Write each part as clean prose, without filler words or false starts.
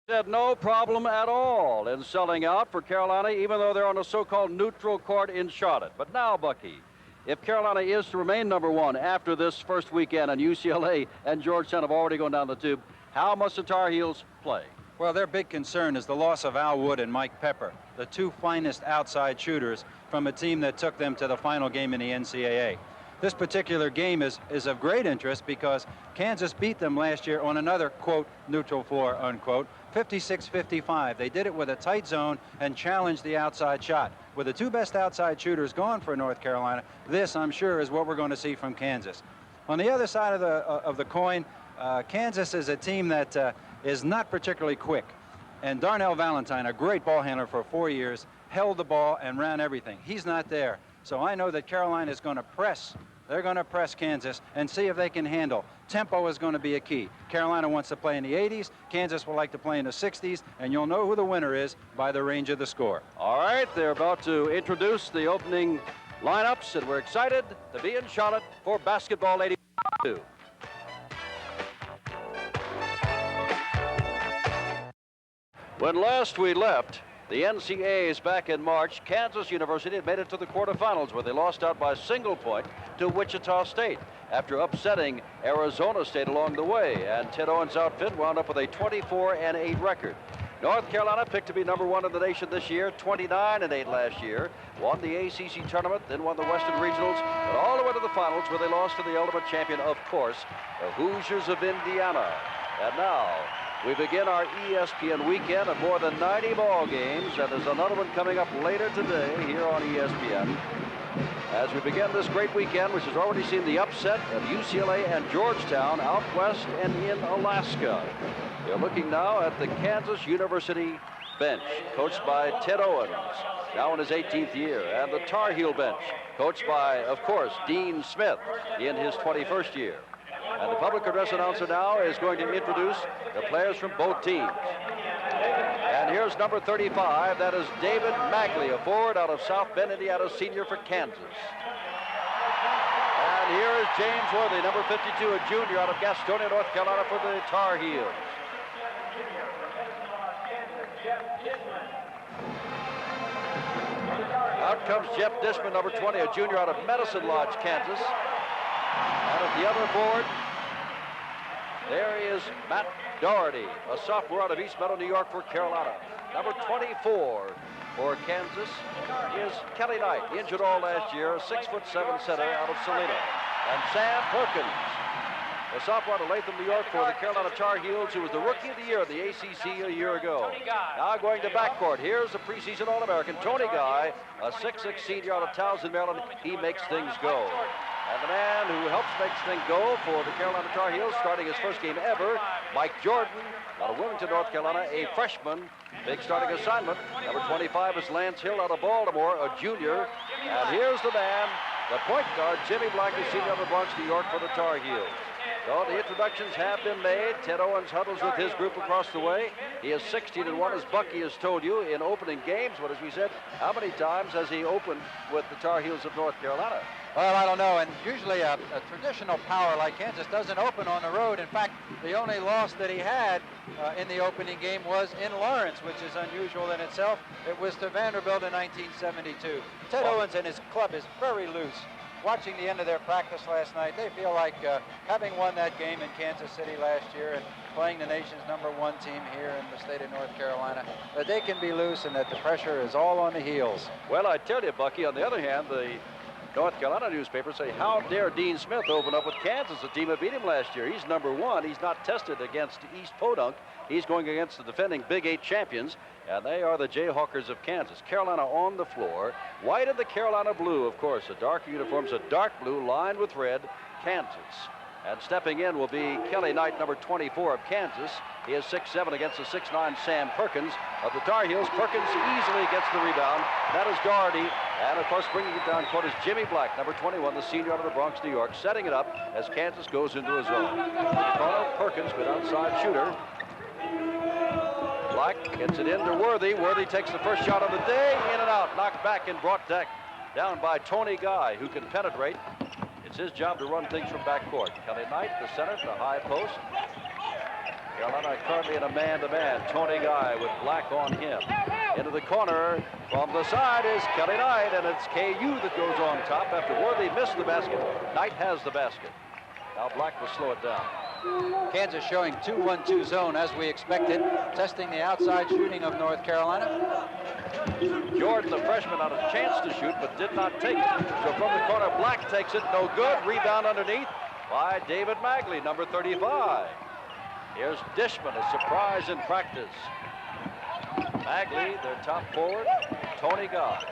Said no problem at all in selling out for Carolina, even though they're on a so-called neutral court in Charlotte. But now, Bucky, if Carolina is to remain #1 after this first weekend and UCLA and Georgetown have already gone down the tube, how must the Tar Heels play? Well, their big concern is the loss of Al Wood and Mike Pepper, the two finest outside shooters from a team that took them to the final game in the NCAA. This particular game is of great interest because Kansas beat them last year on another, quote, neutral floor, unquote, 56-55. They did it with a tight zone and challenged the outside shot. With the two best outside shooters gone for North Carolina, this, I'm sure, is what we're going to see from Kansas. On the other side of the coin, Kansas is a team that is not particularly quick. And Darnell Valentine, a great ball handler for 4 years, held the ball and ran everything. He's not there. So I know that Carolina is going to press. They're going to press Kansas and see if they can handle. Tempo is going to be a key. Carolina wants to play in the 80s. Kansas will like to play in the 60s. And you'll know who the winner is by the range of the score. All right, they're about to introduce the opening lineups, and we're excited to be in Charlotte for basketball 82. When last we left the NCAAs back in March, Kansas University had made it to the quarterfinals, where they lost out by a single point to Wichita State after upsetting Arizona State along the way. And Ted Owens' outfit wound up with a 24-8 record. North Carolina picked to be #1 in the nation this year, 29-8 last year, won the ACC tournament, then won the Western Regionals, but all the way to the finals, where they lost to the ultimate champion, of course, the Hoosiers of Indiana. And now we begin our ESPN weekend of more than 90 ball games, and there's another one coming up later today here on ESPN. As we begin this great weekend, which has already seen the upset of UCLA and Georgetown out west and in Alaska. They're looking now at the Kansas University bench, coached by Ted Owens, now in his 18th year, and the Tar Heel bench, coached by, of course, Dean Smith in his 21st year. And the public address announcer now is going to introduce the players from both teams. And here's number 35. That is David Magley, a forward out of South Bend, Indiana, senior for Kansas. And here is James Worthy, number 52, a junior out of Gastonia, North Carolina, for the Tar Heels. Out comes Jeff Dishman, number 20, a junior out of Medicine Lodge, Kansas. And at the other board, there is Matt Doherty, a sophomore out of East Meadow, New York, for Carolina. Number 24 for Kansas is Kelly Knight, injured all last year, a 6'7" center out of Salina. And Sam Perkins, a sophomore out of Latham, New York, for the Carolina Tar Heels, who was the Rookie of the Year of the ACC a year ago. Now going to backcourt, here's the preseason All-American, Tony Guy, a 6'6" senior out of Townsend, Maryland. He makes things go. And the man who helps make things go for the Carolina Tar Heels, starting his first game ever, Mike Jordan, out of Wilmington, North Carolina, a freshman. Big starting assignment. Number 25 is Lance Hill out of Baltimore, a junior. And here's the man, the point guard, Jimmy Black, a senior out of the Bronx, New York, for the Tar Heels. So the introductions have been made. Ted Owens huddles with his group across the way. He is 16-1, as Bucky has told you, in opening games. But as we said, how many times has he opened with the Tar Heels of North Carolina? Well, I don't know, and usually a traditional power like Kansas doesn't open on the road. In fact, the only loss that he had in the opening game was in Lawrence, which is unusual in itself. It was to Vanderbilt in 1972. Ted Owens and his club is very loose. Watching the end of their practice last night, they feel like having won that game in Kansas City last year and playing the nation's #1 team here in the state of North Carolina, that they can be loose and that the pressure is all on the heels. Well, I tell you, Bucky, on the other hand, the North Carolina newspapers say, how dare Dean Smith open up with Kansas, a team that beat him last year? He's #1. He's not tested against East Podunk. He's going against the defending Big 8 champions, and they are the Jayhawkers of Kansas. Carolina on the floor. White and the Carolina blue, of course. The darker uniforms, a dark blue lined with red, Kansas. And stepping in will be Kelly Knight, number 24 of Kansas. He is 6'7" against the 6'9" Sam Perkins of the Tar Heels. Perkins easily gets the rebound. That is Doherty. And, of course, bringing it down court is Jimmy Black, number 21, the senior out of the Bronx, New York, setting it up as Kansas goes into a zone. Perkins, good outside shooter. Black gets it into Worthy. Worthy takes the first shot of the day. In and out. Knocked back and brought down by Tony Guy, who can penetrate. It's his job to run things from backcourt. Kelly Knight, the center, the high post. Carolina currently in a man-to-man. Tony Guy with Black on him. Into the corner from the side is Kelly Knight, and it's KU that goes on top after Worthy missed the basket. Knight has the basket. Now Black will slow it down. Kansas showing 2-1-2 zone as we expected, testing the outside shooting of North Carolina. Jordan, the freshman, had a chance to shoot, but did not take it. So from the corner, Black takes it, no good. Rebound underneath by David Magley, number 35. Here's Dishman, a surprise in practice. Magley, their top forward. Tony Guy.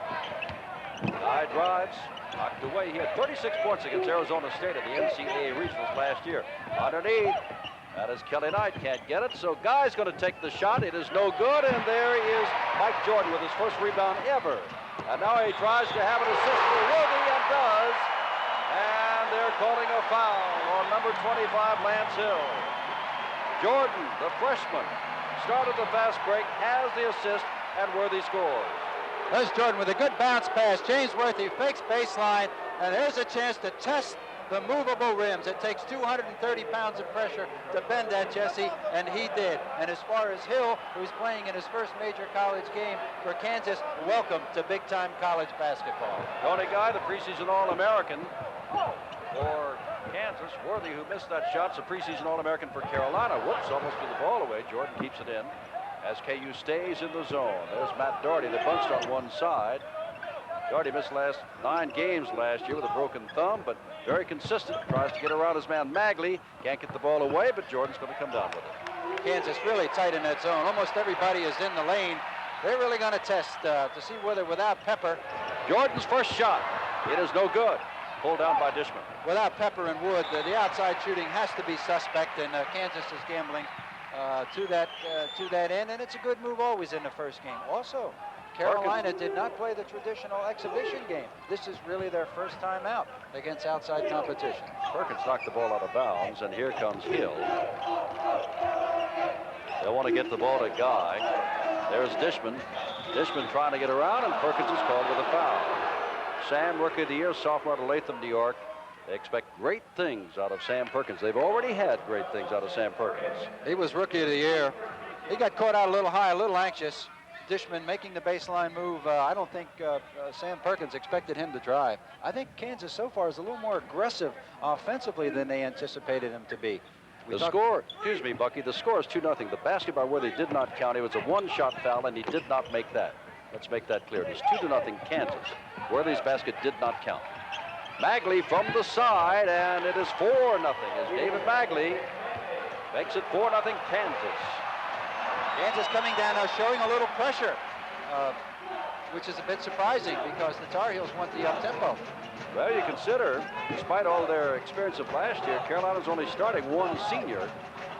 Guy drives, knocked away. He had 36 points against Arizona State at the NCAA Regionals last year. Underneath, that is Kelly Knight, can't get it, so Guy's going to take the shot. It is no good, and there is Mike Jordan with his first rebound ever. And now he tries to have an assist for Worthy and does. And they're calling a foul on number 25, Lance Hill. Jordan, the freshman, started the fast break, has the assist, and Worthy scores. There's Jordan with a good bounce pass. James Worthy fakes baseline, and there's a chance to test the movable rims. It takes 230 pounds of pressure to bend that, Jesse, and he did. And as far as Hill, who's playing in his first major college game for Kansas, welcome to big-time college basketball. Tony Guy, the preseason All-American for Kansas. Worthy, who missed that shot, is a preseason All-American for Carolina. Whoops, almost threw the ball away. Jordan keeps it in as KU stays in the zone. There's Matt Doherty. They bunched on one side. Doherty missed last 9 games last year with a broken thumb, but very consistent. Tries to get around his man Magley. Can't get the ball away, but Jordan's going to come down with it. Kansas really tight in that zone. Almost everybody is in the lane. They're really going to test to see whether without Pepper. Jordan's first shot. It is no good. Pulled down by Dishman. Without Pepper and Wood, the outside shooting has to be suspect, and Kansas is gambling to that end, and it's a good move always in the first game. Also, Carolina did not play the traditional exhibition game. This is really their first time out against outside competition. Perkins knocked the ball out of bounds, and here comes Hill. They want to get the ball to Guy. There's Dishman. Dishman trying to get around, and Perkins is called with a foul. Sam, Rookie of the Year, sophomore out of Latham, New York. They expect great things out of Sam Perkins. They've already had great things out of Sam Perkins. He was Rookie of the Year. He got caught out a little high, a little anxious. Dishman making the baseline move. I don't think Sam Perkins expected him to drive. I think Kansas so far is a little more aggressive offensively than they anticipated him to be. The score, excuse me, Bucky, the score is 2-0. The basket by Worthy did not count. It was a one-shot foul, and he did not make that. Let's make that clear. It is 2-0 Kansas. Worthy's basket did not count. Magley from the side, and it is 4-0 as David Magley makes it 4-0 Kansas. Kansas coming down now, showing a little pressure, which is a bit surprising because the Tar Heels want the up-tempo. Well, you consider, despite all their experience of last year, Carolina's only starting one senior.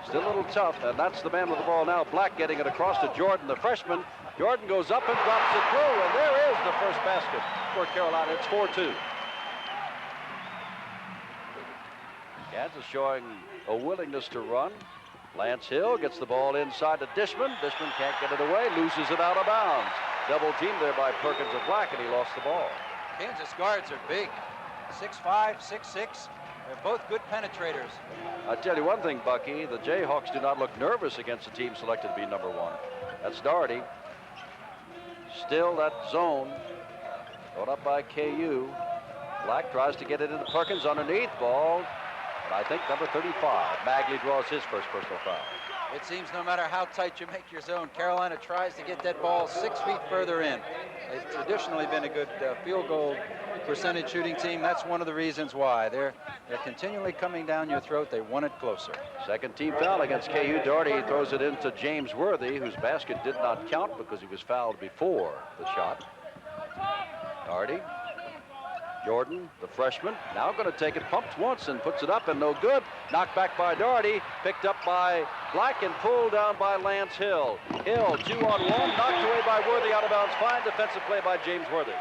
Still a little tough, and that's the man with the ball now. Black getting it across to Jordan, the freshman. Jordan goes up and drops it through, and there is the first basket for Carolina. It's 4-2. Kansas showing a willingness to run. Lance Hill gets the ball inside to Dishman. Dishman can't get it away, loses it out of bounds. Double teamed there by Perkins and Black, and he lost the ball. Kansas guards are big, 6'5", 6'6". They're both good penetrators. I tell you one thing, Bucky, the Jayhawks do not look nervous against a team selected to be number 1. That's Doherty. Still that zone. Thrown up by KU. Black tries to get it into Perkins underneath. Ball. And I think number 35, Magley, draws his first personal foul. It seems no matter how tight you make your zone, Carolina tries to get that ball 6 feet further in. They've traditionally been a good field goal percentage shooting team. That's one of the reasons why. They're continually coming down your throat. They want it closer. Second team foul against KU. Doherty throws it into James Worthy, whose basket did not count because he was fouled before the shot. Doherty. Jordan, the freshman, now going to take it, pumps once and puts it up, and no good. Knocked back by Doherty, picked up by Black and pulled down by Lance Hill. Hill, 2-on-1, knocked away by Worthy, out of bounds. Fine defensive play by James Worthy.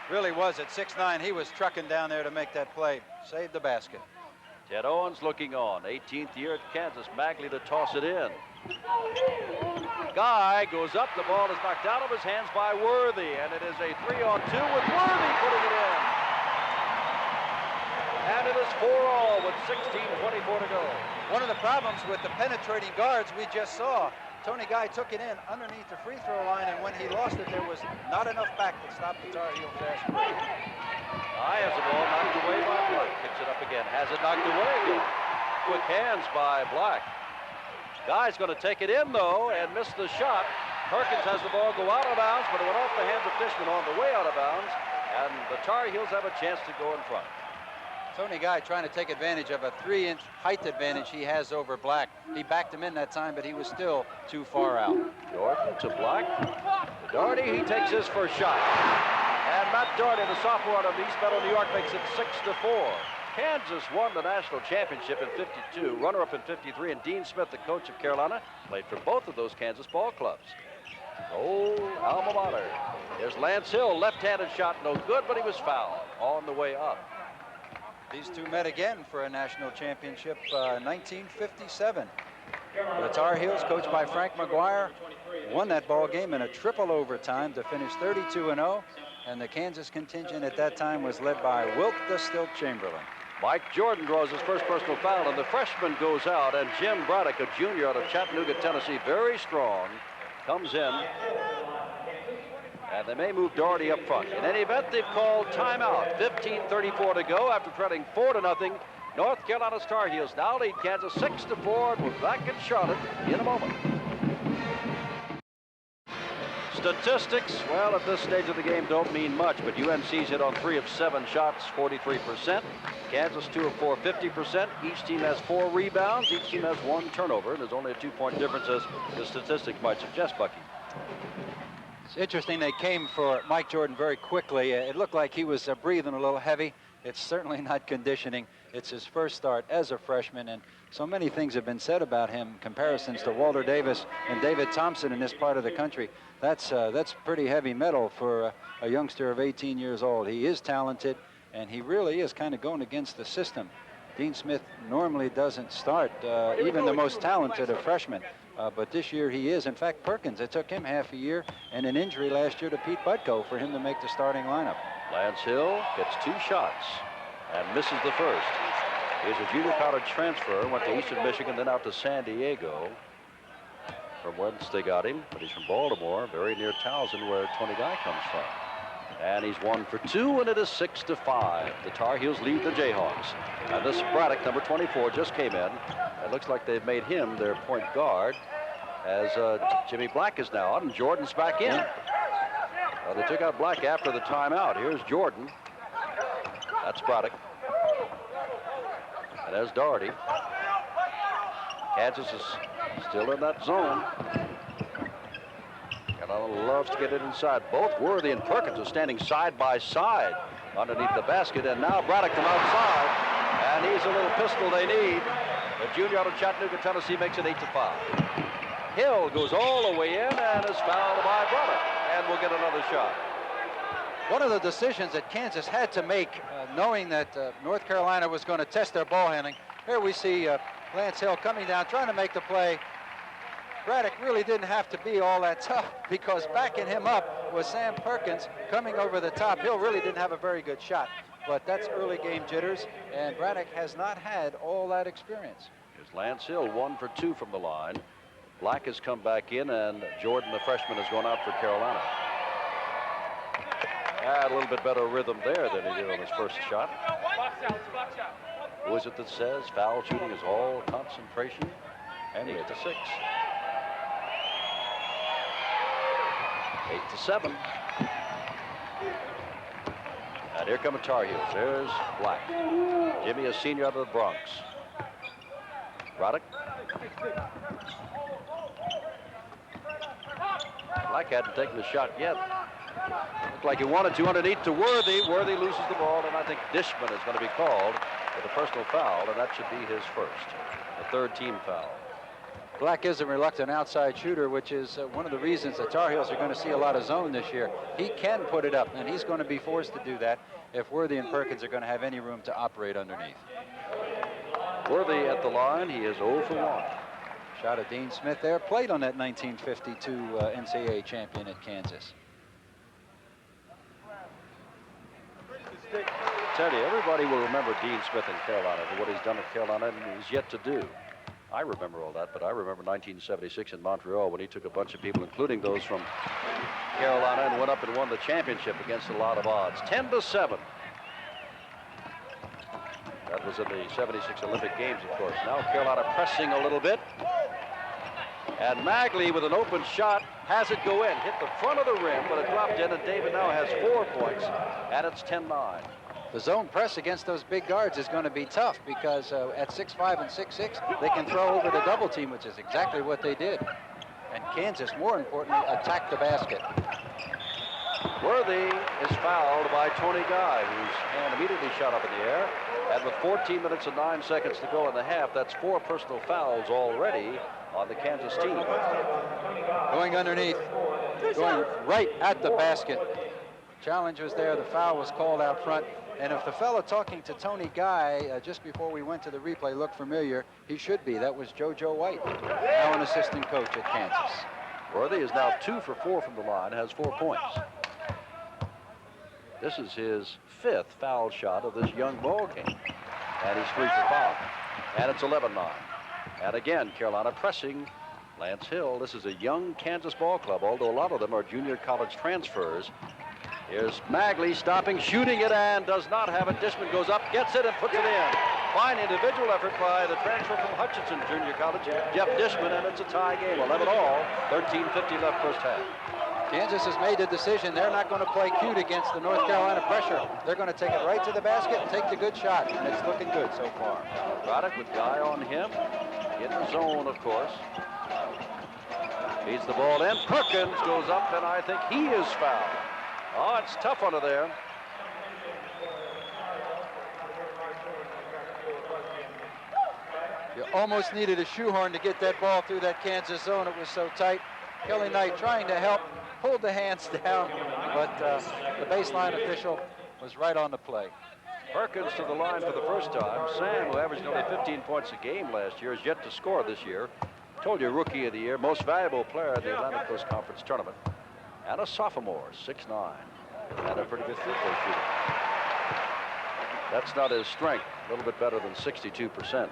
Really was at 6'9". He was trucking down there to make that play. Saved the basket. Ted Owens looking on, 18th year at Kansas. Magley to toss it in. Guy goes up, the ball is knocked out of his hands by Worthy, and it is a 3-on-2 with Worthy putting it in. And it is 4-all with 16:24 to go. One of the problems with the penetrating guards we just saw, Tony Guy took it in underneath the free throw line, and when he lost it, there was not enough back to stop the Tar Heel fast break. Guy has the ball knocked away by Black. Picks it up again. Has it knocked away again. Quick hands by Black. Guy's going to take it in, though, and miss the shot. Perkins has the ball go out of bounds, but it went off the hands of Dishman on the way out of bounds, and the Tar Heels have a chance to go in front. Tony Guy trying to take advantage of a 3-inch height advantage he has over Black. He backed him in that time, but he was still too far out. Jordan to Black. Doherty, he takes his first shot. And Matt Doherty, the sophomore out of East Meadow, New York, makes it 6-4. Kansas won the national championship in '52, runner-up in '53, and Dean Smith, the coach of Carolina, played for both of those Kansas ball clubs. Old alma mater. Here's Lance Hill, left-handed shot, no good, but he was fouled on the way up. These two met again for a national championship in 1957. The Tar Heels, coached by Frank McGuire, won that ball game in a triple overtime to finish 32-0, and the Kansas contingent at that time was led by Wilt the Stilt Chamberlain. Mike Jordan draws his first personal foul, and the freshman goes out, and Jim Braddock, a junior out of Chattanooga, Tennessee, very strong, comes in. And they may move Doherty up front. In any event, they've called timeout. 15:34 to go after trailing 4-0. North Carolina Tar Heels now lead Kansas 6-4. We're back in Charlotte in a moment. Statistics, well, at this stage of the game don't mean much, but UNC's hit on 3 of 7 shots, 43%. Kansas 2 of 4, 50%. Each team has 4 rebounds. Each team has 1 turnover. And there's only a 2-point difference, as the statistics might suggest, Bucky. It's interesting they came for Mike Jordan very quickly. It looked like he was breathing a little heavy. It's certainly not conditioning. It's his first start as a freshman, and so many things have been said about him, comparisons to Walter Davis and David Thompson in this part of the country. That's pretty heavy metal for a youngster of 18 years old. He is talented, and he really is kind of going against the system. Dean Smith normally doesn't start even the most talented of freshmen. But this year he is. In fact, Perkins, it took him half a year and an injury last year to Pete Butko for him to make the starting lineup. Lance Hill gets 2 shots and misses the first. He's a junior college transfer, went to Eastern Michigan, then out to San Diego, from whence they got him. But he's from Baltimore, very near Towson, where Tony Guy comes from. And he's 1 for 2, and it is 6-5. The Tar Heels lead the Jayhawks. And this Braddock, number 24, just came in. It looks like they've made him their point guard, as Jimmy Black is now out, and Jordan's back in. They took out Black after the timeout. Here's Jordan. That's Braddock. And there's Doherty. Kansas is still in that zone. Carolina loves to get it inside. Both Worthy and Perkins are standing side by side underneath the basket, and now Braddock from outside, and he's a little pistol they need. The junior out of Chattanooga, Tennessee, makes it 8-5. Hill goes all the way in and is fouled by Braddock, and will get another shot. One of the decisions that Kansas had to make, knowing that North Carolina was going to test their ball handling. Here we see Lance Hill coming down, trying to make the play. Braddock really didn't have to be all that tough, because backing him up was Sam Perkins coming over the top. Hill really didn't have a very good shot, but that's early game jitters, and Braddock has not had all that experience. Here's Lance Hill, 1 for 2 from the line. Black has come back in, and Jordan, the freshman, has gone out for Carolina. A little bit better rhythm there than he did on his first shot. Who is it that says foul shooting is all concentration? And 8-6. 8-7. And here come the Tar Heels. There's Black. Jimmy, a senior out of the Bronx. Braddock. Black hadn't taken the shot yet. Looked like he wanted to underneath to Worthy. Worthy loses the ball, and I think Dishman is going to be called with a personal foul, and that should be his first. The 3rd team foul. Black is a reluctant outside shooter, which is one of the reasons the Tar Heels are going to see a lot of zone this year. He can put it up, and he's going to be forced to do that if Worthy and Perkins are going to have any room to operate underneath. Worthy at the line. He is 0 for 1. Shot of Dean Smith there. Played on that 1952 NCAA champion at Kansas. Teddy, everybody will remember Dean Smith in Carolina for what he's done at Carolina and he's yet to do. I remember all that, but I remember 1976 in Montreal when he took a bunch of people, including those from Carolina, and went up and won the championship against a lot of odds. 10-7. That was in the 76 Olympic Games, of course. Now Carolina pressing a little bit. And Magley with an open shot has it go in. Hit the front of the rim, but it dropped in, and David now has 4 points, and it's 10-9. The zone press against those big guards is going to be tough because at 6'5" and 6'6", they can throw over the double team, which is exactly what they did. And Kansas, more importantly, attacked the basket. Worthy is fouled by Tony Guy, whose hand immediately shot up in the air. And with 14 minutes and 9 seconds to go in the half, that's 4 personal fouls already on the Kansas team. Going underneath, going right at the basket. Challenge was there. The foul was called out front. And if the fellow talking to Tony Guy just before we went to the replay looked familiar, he should be. That was JoJo White, now an assistant coach at Kansas. Worthy is now 2 for 4 from the line, has 4 points. This is his 5th foul shot of this young ball game. And he's 3 for 5. And it's 11-9. And again, Carolina pressing Lance Hill. This is a young Kansas ball club, although a lot of them are junior college transfers. Here's Magley stopping, shooting it, and does not have it. Dishman goes up, gets it, and puts it in. Fine individual effort by the transfer from Hutchinson Junior College, Jeff Dishman, and it's a tie game, 11-all, 13:50 left first half. Kansas has made the decision. They're not going to play cute against the North Carolina pressure. They're going to take it right to the basket and take the good shot, and it's looking good so far. Braddock with Guy on him, in the zone, of course. Feeds the ball in. Perkins goes up, and I think he is fouled. Oh, it's tough under there. You almost needed a shoehorn to get that ball through that Kansas zone. It was so tight. Kelly Knight trying to help, pulled the hands down, but the baseline official was right on the play. Perkins to the line for the first time. Sam, who averaged only 15 points a game last year, has yet to score this year. Told you, Rookie of the Year, most valuable player in the Atlantic Coast Conference Tournament. And a sophomore, 6'9", and a pretty good three-point shooter. That's not his strength. A little bit better than 62%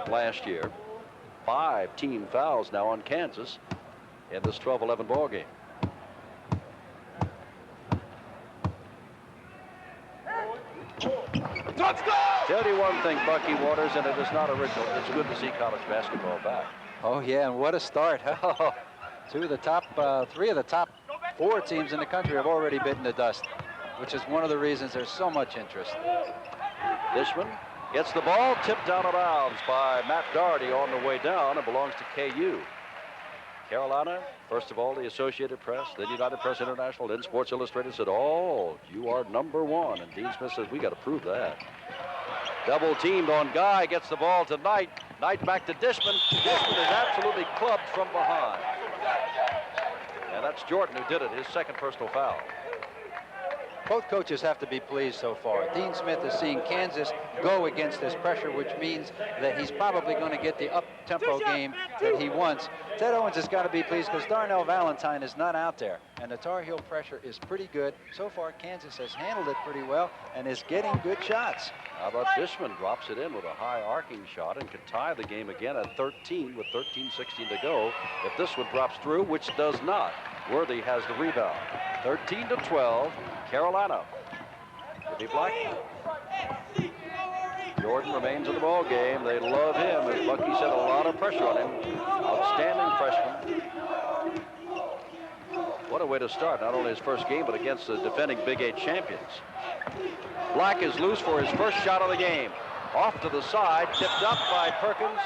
last year. 5 team fouls now on Kansas in this 12-11 ball game. Tell you one thing, Bucky Waters, and it is not original. It's good to see college basketball back. Oh yeah, and what a start! Huh? 3 of the top 4 teams in the country have already bitten the dust, which is one of the reasons there's so much interest. Dishman gets the ball, tipped out of bounds by Matt Doherty on the way down. It belongs to KU. Carolina, first of all, the Associated Press, then United Press International, then Sports Illustrated said, "Oh, you are #1." And Dean Smith says, "We got to prove that." Double teamed on Guy, gets the ball to Knight. Knight back to Dishman. Dishman is absolutely clubbed from behind. And that's Jordan who did it, his 2nd personal foul. Both coaches have to be pleased so far. Dean Smith is seeing Kansas go against this pressure, which means that he's probably going to get the up-tempo game that he wants. Ted Owens has got to be pleased because Darnell Valentine is not out there, and the Tar Heel pressure is pretty good. So far, Kansas has handled it pretty well and is getting good shots. How about Dishman drops it in with a high arcing shot and can tie the game again at 13 with 13:16 to go. If this one drops through, which does not, Worthy has the rebound. 13-12, Carolina. Could be Black. Jordan remains in the ball game. They love him. As Bucky said, a lot of pressure on him. Outstanding freshman. What a way to start. Not only his first game, but against the defending Big 8 champions. Black is loose for his first shot of the game. Off to the side, tipped up by Perkins.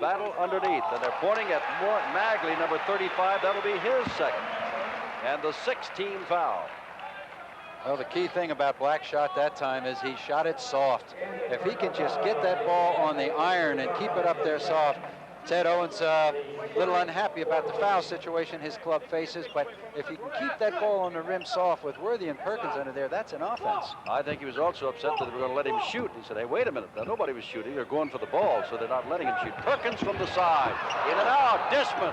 Battle underneath, and they're pointing at Magley, number 35. That'll be his 2nd. And the 6th team foul. Well, the key thing about Black's shot that time is he shot it soft. If he can just get that ball on the iron and keep it up there soft, Ted Owens a little unhappy about the foul situation his club faces, but if he can keep that ball on the rim soft with Worthy and Perkins under there, that's an offense. I think he was also upset that they were going to let him shoot. He said, "Hey, wait a minute. Now, nobody was shooting. They're going for the ball, so they're not letting him shoot." Perkins from the side. In and out. Dishman.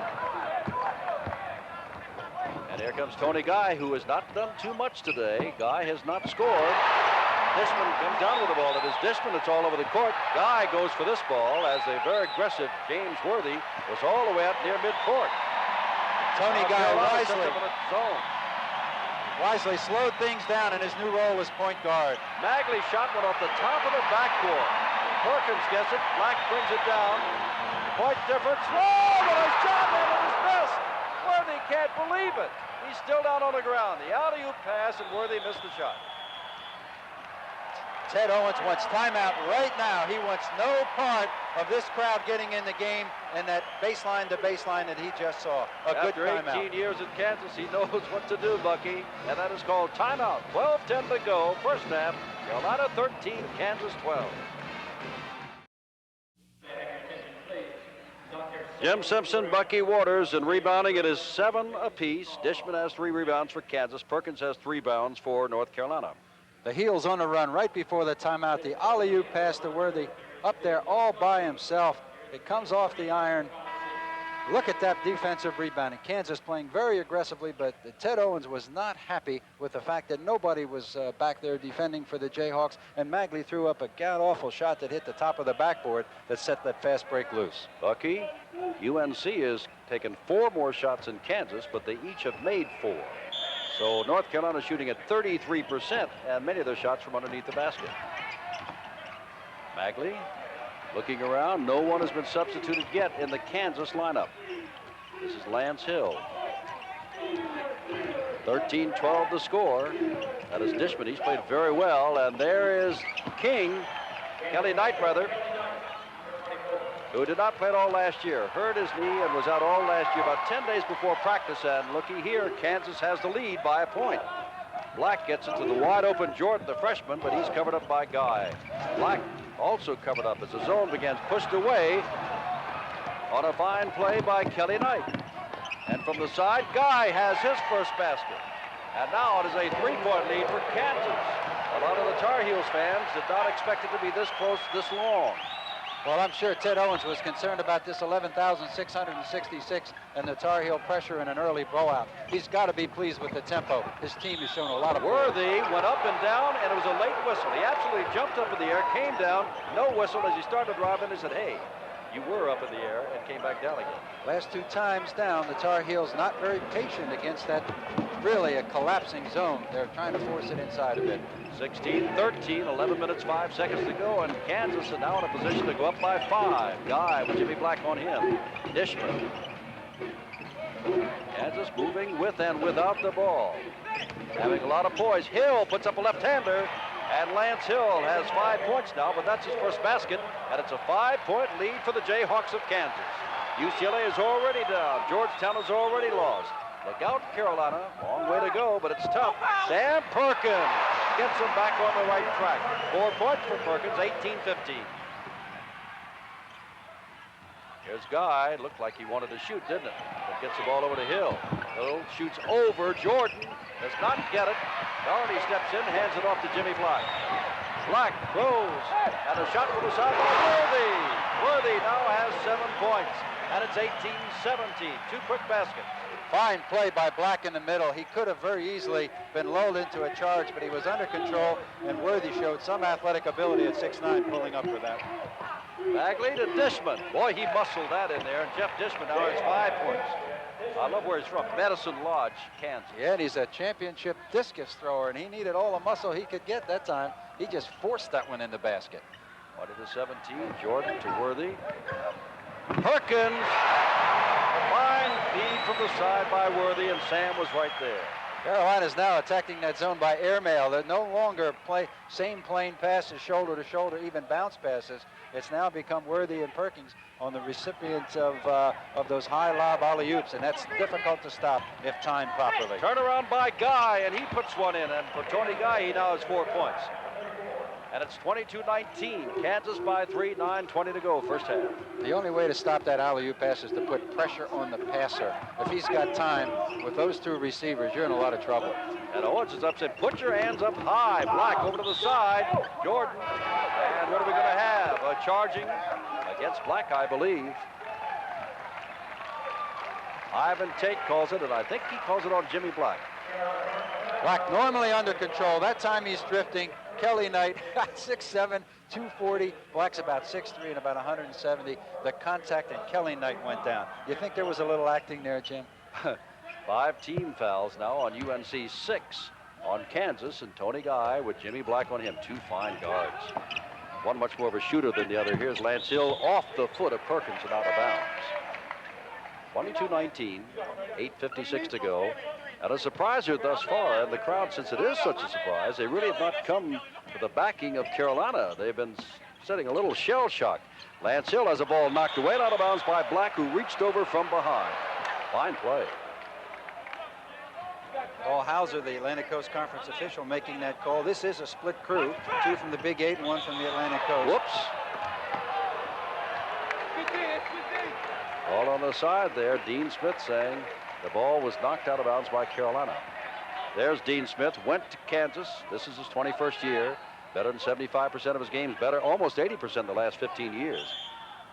And here comes Tony Guy, who has not done too much today. Guy has not scored. Dishman comes down with the ball. It is Dishman. It's all over the court. Guy goes for this ball as a very aggressive James Worthy was all the way out near midcourt. Tony Guy zone. wisely slowed things down in his new role as point guard. Magley's shot went off the top of the backboard. Perkins gets it. Black brings it down. Point difference. Whoa, what a shot, and it was missed. Worthy can't believe it. He's still down on the ground. The alley-oop pass, and Worthy missed the shot. Ted Owens wants timeout right now. He wants no part of this crowd getting in the game and that baseline to baseline that he just saw. Good timeout. After 18 years in Kansas, he knows what to do, Bucky, and that is called timeout. 12:10 to go, first half. Carolina 13, Kansas 12. Jim Simpson, Bucky Waters, and rebounding it is 7 apiece. Dishman has 3 rebounds for Kansas. Perkins has 3 rebounds for North Carolina. The Heels on the run right before the timeout. The alley-oop pass to Worthy up there all by himself. It comes off the iron. Look at that defensive rebounding. Kansas playing very aggressively, but Ted Owens was not happy with the fact that nobody was back there defending for the Jayhawks, and Magley threw up a god-awful shot that hit the top of the backboard that set that fast break loose. Bucky, UNC has taken 4 more shots in Kansas, but they each have made 4. So North Carolina shooting at 33%, and many of their shots from underneath the basket. Magley looking around. No one has been substituted yet in the Kansas lineup. This is Lance Hill. 13-12 the score. That is Dishman. He's played very well. And there is Kelly Knight, who did not play at all last year. Hurt his knee and was out all last year, about 10 days before practice. And looky here, Kansas has the lead by a point. Black gets it to the wide open Jordan, the freshman, but he's covered up by Guy. Black also covered up as the zone begins, pushed away on a fine play by Kelly Knight. And from the side, Guy has his first basket. And now it is a 3-point lead for Kansas. A lot of the Tar Heels fans did not expect it to be this close, this long. Well, I'm sure Ted Owens was concerned about this 11,666 and the Tar Heel pressure in an early blowout. He's got to be pleased with the tempo. His team has shown a lot of Worthy went up and down, and it was a late whistle. He absolutely jumped up in the air, came down, no whistle as he started driving. He said, hey, you were up in the air, and came back down again. Last 2 times down, the Tar Heels not very patient against that really a collapsing zone. They're trying to force it inside a bit. 16-13, 11 minutes, 5 seconds to go, and Kansas is now in a position to go up by 5. Guy with Jimmy Black on him. Dishman. Kansas moving with and without the ball. Having a lot of poise. Hill puts up a left-hander, and Lance Hill has 5 points now, but that's his first basket, and it's a 5-point lead for the Jayhawks of Kansas. UCLA is already down. Georgetown is already lost. Look out, Carolina. Long way to go, but it's tough. Sam Perkins gets them back on the right track. 4 points for Perkins, 18-15. Here's Guy. Looked like he wanted to shoot, didn't it? But gets the ball over to Hill. Hill shoots over Jordan. Does not get it. Doherty steps in, hands it off to Jimmy Black. Black throws, and a shot from the side by Worthy. Worthy now has 7 points, and it's 18-17. 2 quick baskets. Fine play by Black in the middle. He could have very easily been lulled into a charge, but he was under control, and Worthy showed some athletic ability at 6'9", pulling up for that. Bagley to Dishman. Boy, he muscled that in there, and Jeff Dishman now has 5 points. I love where he's from, Medicine Lodge, Kansas. Yeah, and he's a championship discus thrower, and he needed all the muscle he could get that time. He just forced that one in the basket. 20-17, Jordan to Worthy. Perkins. Fine feed from the side by Worthy, and Sam was right there. Carolina's now attacking that zone by airmail. They're no longer same plane passes, shoulder to shoulder, even bounce passes. It's now become Worthy and Perkins on the recipients of those high lob alley-oops, and that's difficult to stop if timed properly. Turnaround by Guy, and he puts one in, and for Tony Guy, he now has 4 points. And it's 22-19, Kansas by 3, 9:20 to go, first half. The only way to stop that alley-oop pass is to put pressure on the passer. If he's got time with those 2 receivers, you're in a lot of trouble. And Owens is upset. Put your hands up high. Black over to the side. Jordan. And what are we going to have? A charging against Black, I believe. Ivan Tate calls it, and I think he calls it on Jimmy Black. Black normally under control. That time he's drifting. Kelly Knight, 6'7", 240. Black's about 6'3" and about 170. The contact and Kelly Knight went down. You think there was a little acting there, Jim? 5 team fouls now on UNC, 6 on Kansas, and Tony Guy with Jimmy Black on him. 2 fine guards. One much more of a shooter than the other. Here's Lance Hill off the foot of Perkins and out of bounds. 22-19, 8:56 to go. And a surpriser thus far, and the crowd, since it is such a surprise, they really have not come to the backing of Carolina. They've been sitting a little shell shock. Lance Hill has a ball knocked away and out of bounds by Black, who reached over from behind. Fine play. Paul Hauser, the Atlantic Coast Conference official, making that call. This is a split crew, 2 from the Big 8 and 1 from the Atlantic Coast. Whoops. All on the side there. Dean Smith saying the ball was knocked out of bounds by Carolina. There's Dean Smith, went to Kansas. This is his 21st year. Better than 75% of his games, better almost 80% in the last 15 years.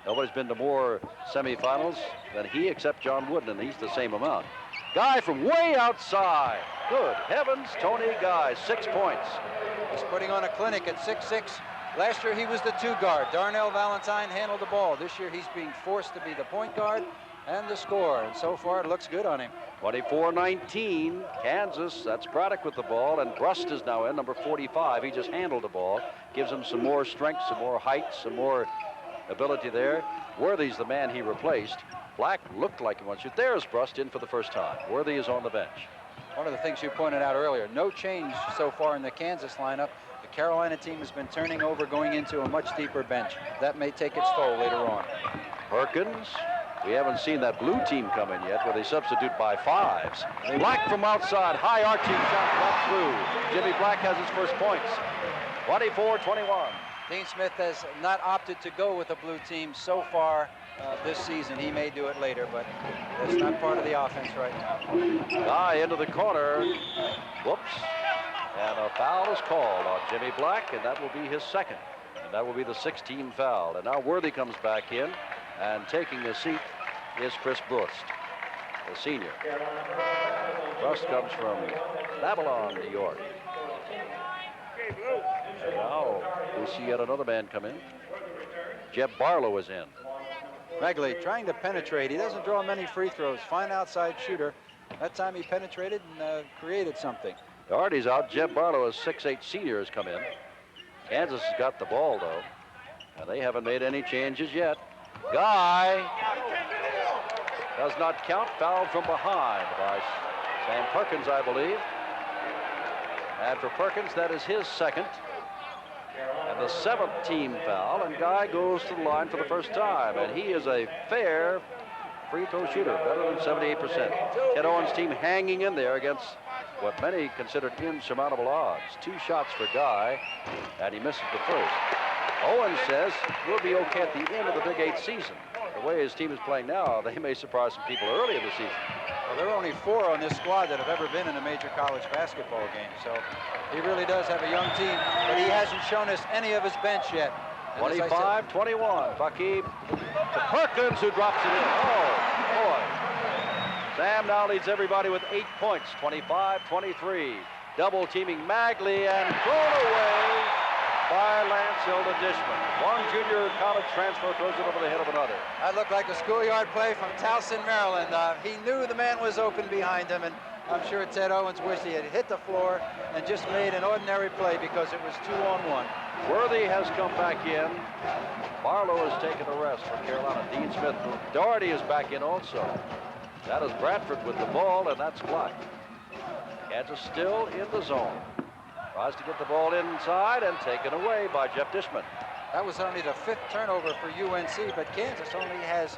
Nobody's been to more semifinals than he except John Wooden, and he's the same amount. Guy from way outside. Good heavens, Tony Guy, 6 points. He's putting on a clinic at 6'6". Last year he was the 2 guard. Darnell Valentine handled the ball. This year he's being forced to be the point guard and the scorer, and so far it looks good on him. 24-19, Kansas. That's Braddock with the ball, and Brust is now in, number 45. He just handled the ball. Gives him some more strength, some more height, some more ability there. Worthy's the man he replaced. Black looked like he wants to shoot. There's Brust in for the first time. Worthy is on the bench. One of the things you pointed out earlier, no change so far in the Kansas lineup. The Carolina team has been turning over, going into a much deeper bench. That may take its toll later on. Perkins. We haven't seen that blue team come in yet, where they substitute by 5s. Black from outside, high arching shot, got through. Jimmy Black has his first points. 24-21. Dean Smith has not opted to go with the blue team so far this season. He may do it later, but that's not part of the offense right now. Guy into the corner. Whoops. And a foul is called on Jimmy Black, and that will be his second. And that will be the 6th team foul. And now Worthy comes back in, and taking his seat is Chris Brust, the senior. Brust comes from Babylon, New York. And now we see yet another man come in. Jeb Barlow is in. Megley trying to penetrate. He doesn't draw many free throws. Fine outside shooter. That time he penetrated and created something. Doherty's out. Jeb Barlow, a 6'8" senior, has come in. Kansas has got the ball, though, and they haven't made any changes yet. Guy does not count. Fouled from behind by Sam Perkins, I believe. And for Perkins, that is his second. And the 7th team foul, and Guy goes to the line for the first time, and he is a fair free throw shooter, better than 78%. Ted Owens' team hanging in there against what many considered insurmountable odds. 2 shots for Guy, and he misses the first. Owens says we'll be okay at the end of the Big 8 season. The way his team is playing now, they may surprise some people early in the season. Well, there are only 4 on this squad that have ever been in a major college basketball game, so he really does have a young team, but he hasn't shown us any of his bench yet. 25-21, Fakib to Perkins, who drops it in. Oh, boy. Sam now leads everybody with 8 points, 25-23. Double teaming Magley and thrown away by Lance Hilda Dishman. One junior college transfer throws it over the head of another. That looked like a schoolyard play from Towson, Maryland. He knew the man was open behind him, and I'm sure Ted Owens wished he had hit the floor and just made an ordinary play because it was 2-on-1. Worthy has come back in. Barlow has taken the rest for Carolina. Dean Smith. Doherty is back in also. That is Bradford with the ball, and that's Black. Kansas still in the zone. Tries to get the ball inside and taken away by Jeff Dishman. That was only the 5th turnover for UNC, but Kansas only has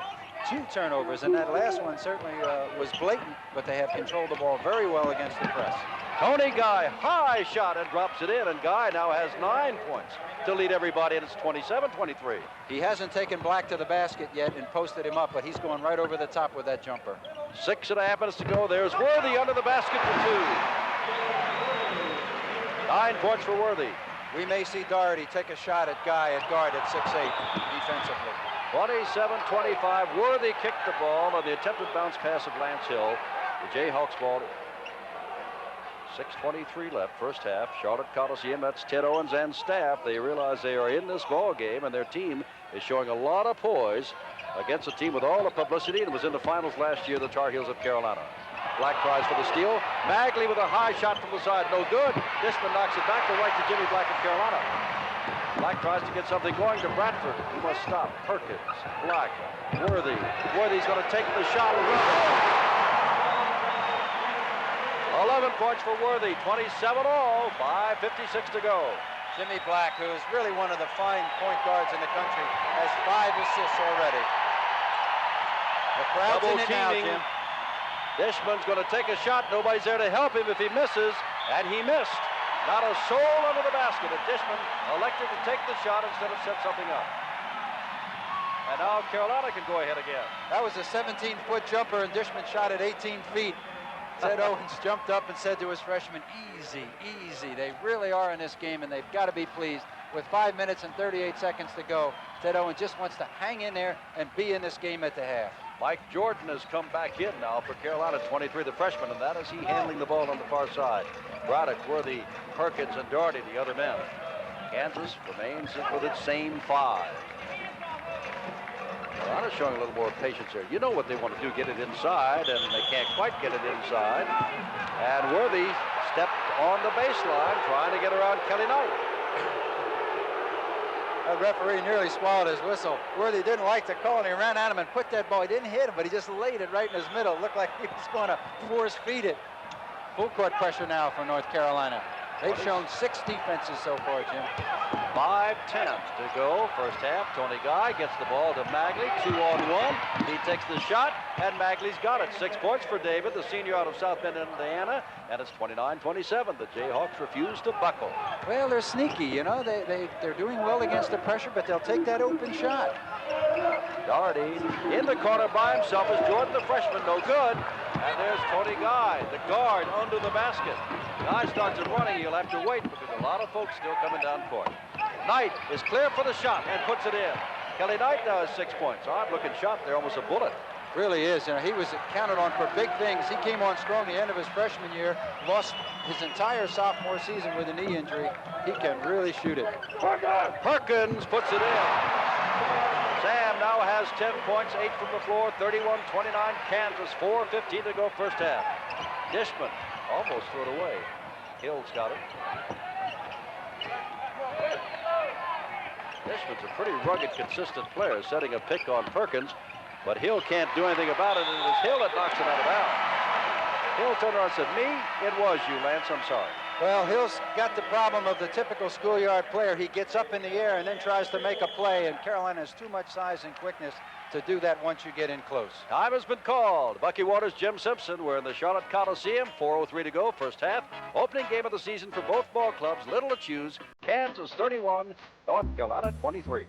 2 turnovers, and that last one certainly was blatant, but they have controlled the ball very well against the press. Tony Guy, high shot, and drops it in, and Guy now has 9 points to lead everybody, and it's 27-23. He hasn't taken Black to the basket yet and posted him up, but he's going right over the top with that jumper. 6.5 minutes to go. There's Worthy under the basket for 2. 9 points for Worthy. We may see Doherty take a shot at Guy at guard at 6'8" defensively. 27-25. Worthy kicked the ball on the attempted bounce pass of Lance Hill. The Jayhawks ball 6:23 left, first half. Charlotte Coliseum, that's Ted Owens and staff. They realize they are in this ball game, and their team is showing a lot of poise against a team with all the publicity and was in the finals last year, the Tar Heels of Carolina. Black tries for the steal. Magley with a high shot from the side, no good. Dishman knocks it back to right to Jimmy Black of Carolina. Black tries to get something going to Bradford. He must stop. Perkins, Black, Worthy. Worthy's going to take the shot. 11 points for Worthy, 27 all, 5:56 to go. Jimmy Black, who is really one of the fine point guards in the country, has 5 assists already. The crowd's Double in it now, teaming. Jim. Dishman's going to take a shot. Nobody's there to help him if he misses, and he missed. Not a soul under the basket, and Dishman elected to take the shot instead of set something up. And now Carolina can go ahead again. That was a 17-foot jumper, and Dishman shot at 18 feet. Ted Owens jumped up and said to his freshman, easy, easy. They really are in this game, and they've got to be pleased. With 5 minutes and 38 seconds to go, Ted Owens just wants to hang in there and be in this game at the half. Mike Jordan has come back in now for Carolina, 23, the freshman, and that is he handling the ball on the far side. Braddock, Worthy, Perkins, and Doherty, the other men. Kansas remains with its same 5. Carolina's showing a little more patience here. You know what they want to do, get it inside, and they can't quite get it inside. And Worthy stepped on the baseline trying to get around Kelly Knight. That referee nearly swallowed his whistle. Worthy didn't like the call, and he ran at him and put that ball. He didn't hit him, but he just laid it right in his middle. It looked like he was going to force feed it. Full court pressure now for North Carolina. They've shown 6 defenses so far, Jim. 5:10 to go, first half. Tony Guy gets the ball to Magley, 2-on-1. He takes the shot, and Magley's got it. 6 points for David, the senior out of South Bend, Indiana, and it's 29-27. The Jayhawks refuse to buckle. Well, they're sneaky, you know. They're doing well against the pressure, but they'll take that open shot. Doherty in the corner by himself is Jordan, the freshman, no good. And there's Tony Guy, the guard, under the basket. Guy starts it running. He'll have to wait because a lot of folks still coming down court. Knight is clear for the shot and puts it in. Kelly Knight now has 6 points. Odd-looking shot there, almost a bullet. Really is. You know, he was counted on for big things. He came on strong the end of his freshman year, lost his entire sophomore season with a knee injury. He can really shoot it. Perkins puts it in. Sam now has 10 points, 8 from the floor, 31-29 Kansas, 4:15 to go first half. Dishman almost threw it away. Hill's got it. Dishman's a pretty rugged, consistent player, setting a pick on Perkins, but Hill can't do anything about it, and it is Hill that knocks it out of bounds. Hill turned around and said, "Me? It was you, Lance. I'm sorry." Well, Hill's got the problem of the typical schoolyard player. He gets up in the air and then tries to make a play, and Carolina has too much size and quickness to do that once you get in close. Time has been called. Bucky Waters, Jim Simpson. We're in the Charlotte Coliseum. 4:03 to go, first half. Opening game of the season for both ball clubs. Little to choose. Kansas 31, North Carolina 23.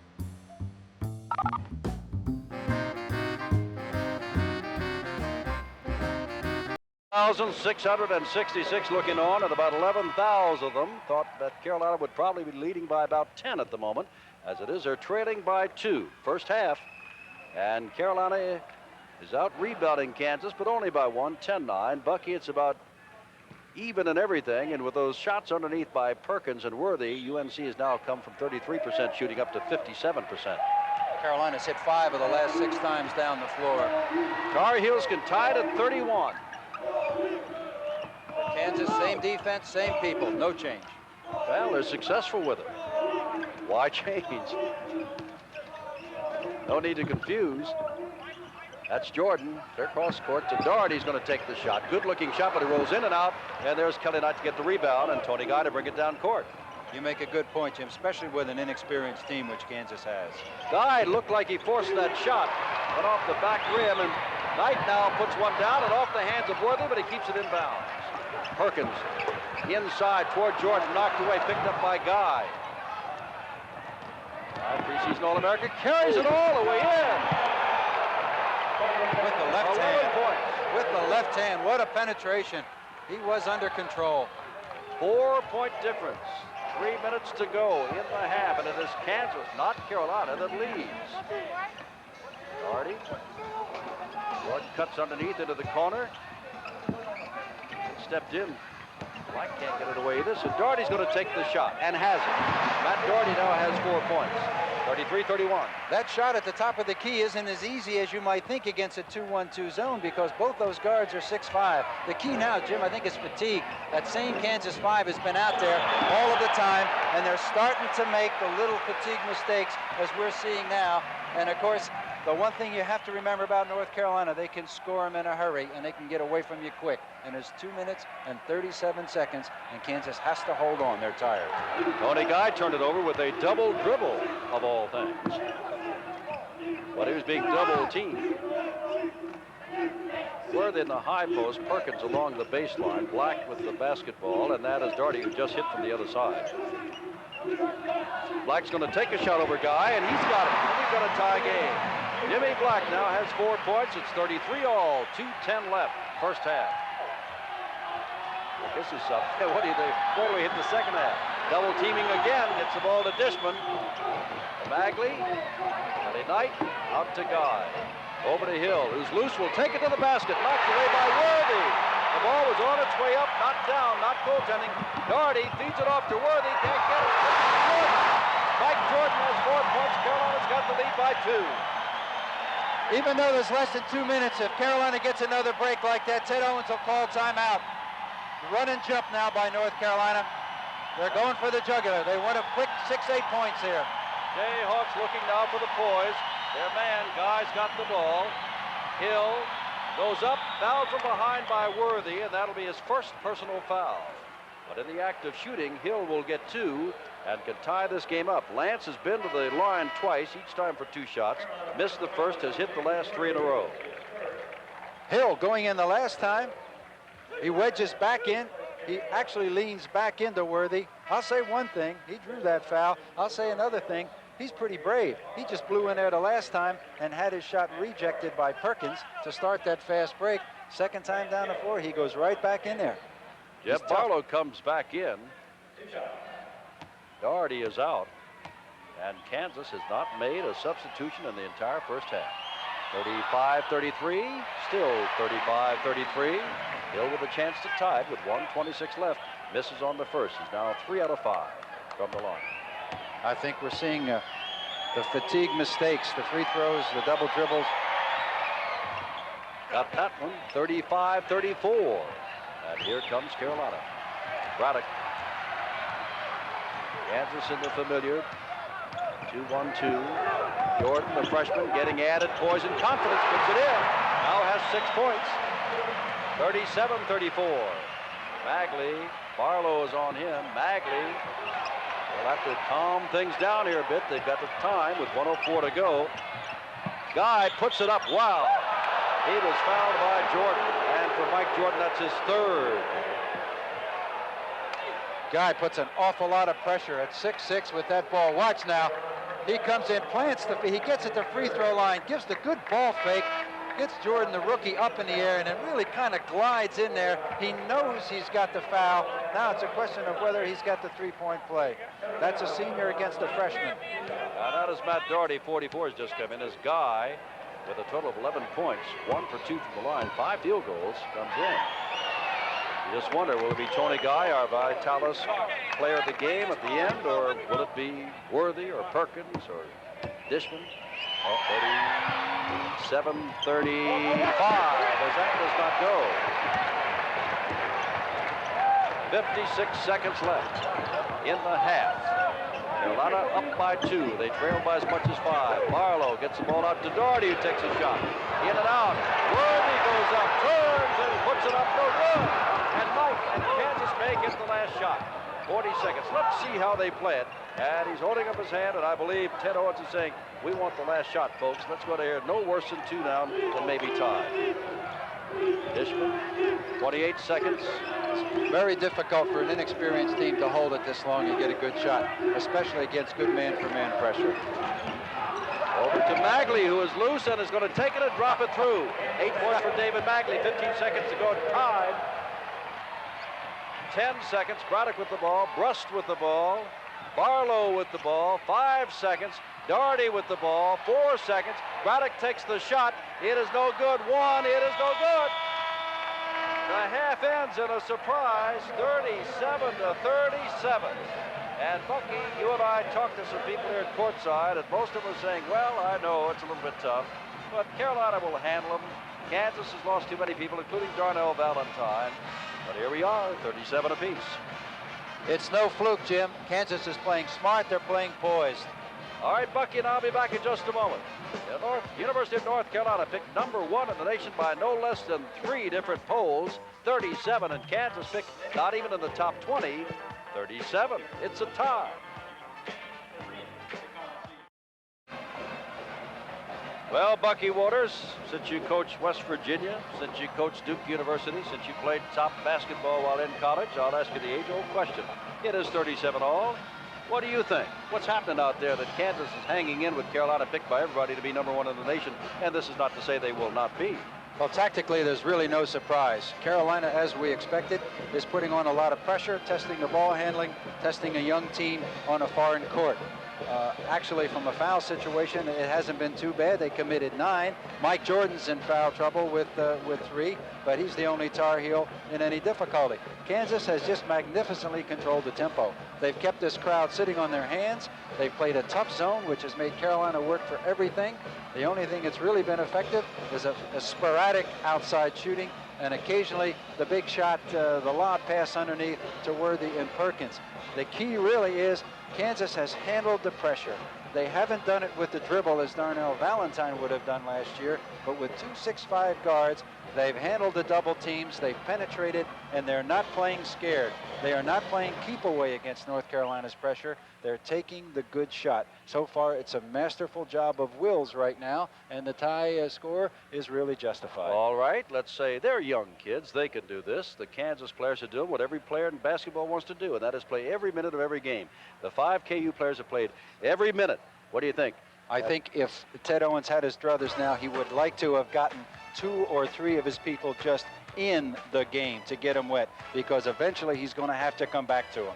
1,666 looking on, and about 11,000 of them thought that Carolina would probably be leading by about 10 at the moment. As it is, they're trailing by 2. First half, and Carolina is out rebounding Kansas, but only by 1, 10-9. Bucky, it's about even in everything, and with those shots underneath by Perkins and Worthy, UNC has now come from 33% shooting up to 57%. Carolina's hit 5 of the last 6 times down the floor. Tar Heels can tie it at 31. Kansas, same defense, same people, no change. Well, they're successful with it. Why change? No need to confuse. That's Jordan. They're cross court to Doherty. He's going to take the shot. Good-looking shot, but it rolls in and out. And there's Kelly Knight to get the rebound, and Tony Guy to bring it down court. You make a good point, Jim, especially with an inexperienced team, which Kansas has. Guy looked like he forced that shot. Went off the back rim, and Knight now puts one down and off the hands of Worthy, but he keeps it in bounds. Perkins inside toward Jordan, knocked away, picked up by Guy. Preseason All-American carries it all the way in. With the left hand. Points. With the left hand, what a penetration. He was under control. 4-point difference. 3 minutes to go in the half, and it is Kansas, not Carolina, that leads. Doherty. Jordan cuts underneath into the corner. Stepped in Black can't get it away either, so Doherty's going to take the shot, and has it. Matt Doherty now has 4 points. 33-31. That shot at the top of the key isn't as easy as you might think against a 2-1-2 zone because both those guards are 6'5". The key now, Jim, I think is fatigue. That same Kansas 5 has been out there all of the time, and they're starting to make the little fatigue mistakes as we're seeing now. And of course, the one thing you have to remember about North Carolina, they can score them in a hurry, and they can get away from you quick. And there's 2 minutes and 37 seconds, and Kansas has to hold on. They're tired. Tony Guy turned it over with a double dribble, of all things. But he was being double teamed. Worthy in the high post, Perkins along the baseline, Black with the basketball, and that is Doherty, who just hit from the other side. Black's going to take a shot over Guy, and he's got it. We've got a tie game. Jimmy Black now has 4 points. It's 33 all, 2:10 left, first half. This is something. What do you think? Where do we hit the second half? Double teaming again, gets the ball to Dishman. Bagley, Friday night, out to Guy. Over to Hill, who's loose, will take it to the basket. Knocked away by Worthy. The ball was on its way up, not down, not goaltending. Doherty feeds it off to Worthy, can't get it. Mike Jordan has 4 points. Carolina's got the lead by 2. Even though there's less than 2 minutes, if Carolina gets another break like that, Ted Owens will call timeout. Run and jump now by North Carolina. They're going for the jugular. They want a quick 6-8 points here. Jayhawks looking now for the poise. Their man, Guy's got the ball. Hill goes up, fouled from behind by Worthy, and that'll be his first personal foul. But in the act of shooting, Hill will get 2 and can tie this game up. Lance has been to the line twice, each time for 2 shots. Missed the first, has hit the last 3 in a row. Hill going in the last time. He wedges back in. He actually leans back into Worthy. I'll say one thing. He drew that foul. I'll say another thing. He's pretty brave. He just blew in there the last time and had his shot rejected by Perkins to start that fast break. Second time down the floor, he goes right back in there. Jeff Barlow comes back in. Doherty is out. And Kansas has not made a substitution in the entire first half. 35-33, still 35-33. Hill with a chance to tie it with 1:26 left. Misses on the first. He's now 3 out of 5 from the line. I think we're seeing the fatigue mistakes, the free throws, the double dribbles. Got that one, 35-34. And here comes Carolina. Braddock. Kansas in the familiar. 2-1-2. Jordan, the freshman, getting added poise and confidence, puts it in. Now has 6 points. 37-34. Bagley, Barlow is on him. Bagley will have to calm things down here a bit. They've got the time with 1:04 to go. Guy puts it up. Wow. He was fouled by Jordan. And for Mike Jordan, that's his 3rd. Guy puts an awful lot of pressure at 6'6" with that ball. Watch now. He comes in, plants he gets at the free throw line, gives the good ball fake, gets Jordan, the rookie, up in the air, and it really kind of glides in there. He knows he's got the foul. Now it's a question of whether he's got the 3-point play. That's a senior against a freshman. Now does Matt Doherty, 44, has just come in. As Guy, with a total of 11 points, 1 for 2 from the line, 5 field goals, comes in. You just wonder, will it be Tony Guy, our Vitalis player of the game at the end, or will it be Worthy or Perkins or Dishman? 37-35, as that does not go. 56 seconds left in the half. Carolina up by 2. They trail by as much as 5. Barlow gets the ball out to Doherty, who takes a shot. In and out. Worthy goes up, turns, and puts it up. No good. And Kansas may get the last shot. 40 seconds. Let's see how they play it. And he's holding up his hand, and I believe Ted Owens is saying, we want the last shot, folks. Let's go to here. No worse than 2 down and maybe tie. Dishman, 28 seconds. It's very difficult for an inexperienced team to hold it this long and get a good shot, especially against good man-for-man pressure. Over to Bagley, who is loose and is going to take it and drop it through. 8 points for David Bagley. 15 seconds to go. Tied. 10 seconds. Braddock with the ball. Brust with the ball. Barlow with the ball. 5 seconds. Doherty with the ball. 4 seconds. Braddock takes the shot. It is no good. 1. It is no good. The half ends in a surprise, 37-37. And Bucky, you and I talked to some people here at courtside, and most of them are saying, well, I know it's a little bit tough, but Carolina will handle them. Kansas has lost too many people, including Darnell Valentine. But here we are, 37 apiece. It's no fluke, Jim. Kansas is playing smart. They're playing poised. All right, Bucky and I'll be back in just a moment. The University of North Carolina picked #1 in the nation by no less than 3 different polls. 37, and Kansas picked not even in the top 20. 37. It's a tie. Well, Bucky Waters, since you coached West Virginia, since you coached Duke University, since you played top basketball while in college, I'll ask you the age-old question. It is 37 all. What do you think? What's happening out there that Kansas is hanging in with Carolina, picked by everybody to be #1 in the nation? And this is not to say they will not be. Well, tactically, there's really no surprise. Carolina, as we expected, is putting on a lot of pressure, testing the ball handling, testing a young team on a foreign court. Actually, from a foul situation, it hasn't been too bad. They committed 9. Mike Jordan's in foul trouble with 3, but he's the only Tar Heel in any difficulty. Kansas has just magnificently controlled the tempo. They've kept this crowd sitting on their hands. They've played a tough zone, which has made Carolina work for everything. The only thing that's really been effective is a sporadic outside shooting, and occasionally the big shot, the lob pass underneath to Worthy and Perkins. The key really is Kansas has handled the pressure. They haven't done it with the dribble as Darnell Valentine would have done last year, but with 2 6'5" guards, they've handled the double teams, they've penetrated, and they're not playing scared. They are not playing keep away against North Carolina's pressure. They're taking the good shot. So far, it's a masterful job of Wills right now, and the tie score is really justified. All right, let's say they're young kids. They can do this. The Kansas players are doing what every player in basketball wants to do, and that is play every minute of every game. The 5 KU players have played every minute. What do you think? I think if Ted Owens had his druthers now, he would like to have gotten 2 or 3 of his people just in the game to get him wet, because eventually he's going to have to come back to him.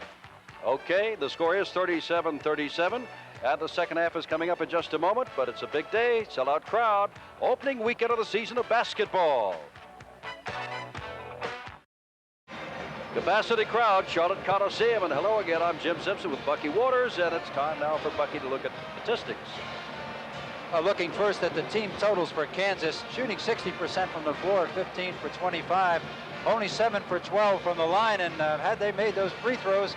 Okay, the score is 37-37, and the second half is coming up in just a moment, but it's a big day, sellout crowd, opening weekend of the season of basketball. Capacity crowd, Charlotte Coliseum, and hello again, I'm Jim Simpson with Bucky Waters, and it's time now for Bucky to look at statistics. Looking first at the team totals for Kansas, shooting 60% from the floor, 15 for 25, only 7 for 12 from the line, and had they made those free throws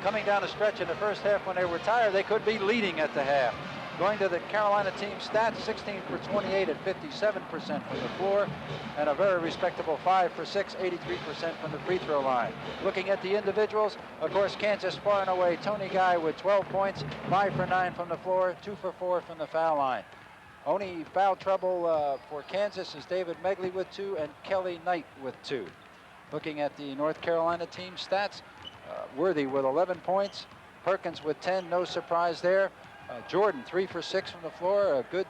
coming down the stretch in the first half when they were tired, they could be leading at the half. Going to the Carolina team stats, 16 for 28 at 57% from the floor, and a very respectable 5 for 6, 83% from the free throw line. Looking at the individuals, of course, Kansas far and away, Tony Guy with 12 points, 5 for 9 from the floor, 2 for 4 from the foul line. Only foul trouble for Kansas is David Megley with 2 and Kelly Knight with 2. Looking at the North Carolina team stats, Worthy with 11 points, Perkins with 10, no surprise there. Jordan 3 for 6 from the floor, a good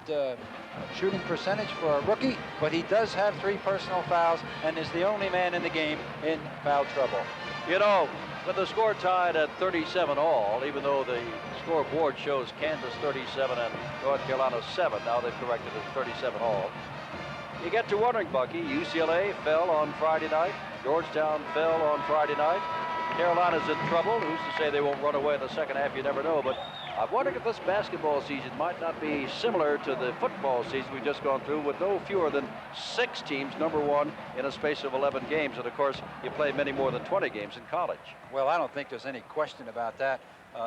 shooting percentage for a rookie, but he does have 3 personal fouls and is the only man in the game in foul trouble. You know, with the score tied at 37 all, even though the scoreboard shows Kansas 37 and North Carolina 7, now they've corrected it to 37 all. You get to wondering, Bucky, UCLA fell on Friday night, Georgetown fell on Friday night, Carolina's in trouble. Who's to say they won't run away in the second half? You never know, but I'm wondering if this basketball season might not be similar to the football season we've just gone through, with no fewer than 6 teams #1 in a space of 11 games. And of course, you play many more than 20 games in college. Well, I don't think there's any question about that.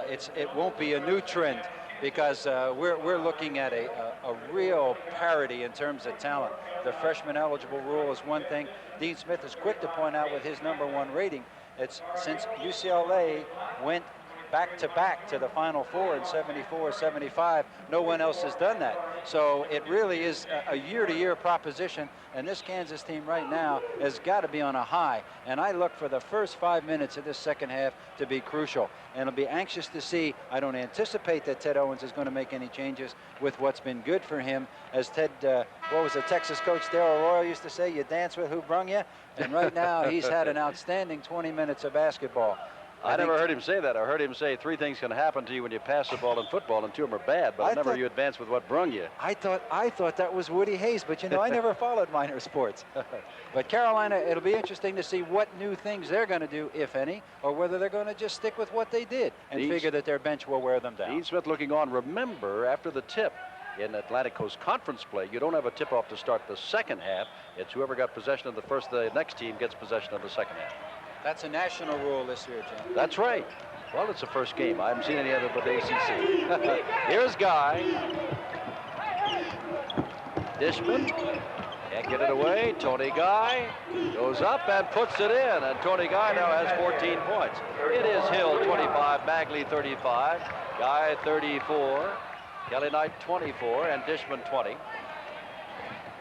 It won't be a new trend, because we're looking at a real parity in terms of talent. The freshman eligible rule is one thing. Dean Smith is quick to point out with his #1 rating, it's since UCLA went back-to-back to the Final Four in 74, 75. No one else has done that. So it really is a year-to-year proposition, and this Kansas team right now has got to be on a high. And I look for the first 5 minutes of this second half to be crucial. And I'll be anxious to see. I don't anticipate that Ted Owens is going to make any changes with what's been good for him. As Ted, what was the Texas coach Darrell Royal used to say, you dance with who brung you? And right now he's had an outstanding 20 minutes of basketball. I never heard him say that. I heard him say 3 things can happen to you when you pass the ball in football, and 2 of them are bad, but never you advance with what brung you. I thought that was Woody Hayes, but you know, I never followed minor sports. But Carolina, it'll be interesting to see what new things they're going to do, if any, or whether they're going to just stick with what they did and figure that their bench will wear them down. Dean Smith looking on. Remember, after the tip in Atlantic Coast Conference play, you don't have a tip-off to start the second half. It's whoever got possession of the next team gets possession of the second half. That's a national rule this year, Jim. That's right. Well, it's the first game. I haven't seen any other but the ACC. Here's Guy. Dishman. Can't get it away. Tony Guy goes up and puts it in. And Tony Guy now has 14 points. It is Hill 25, Magley 35, Guy 34, Kelly Knight 24, and Dishman 20.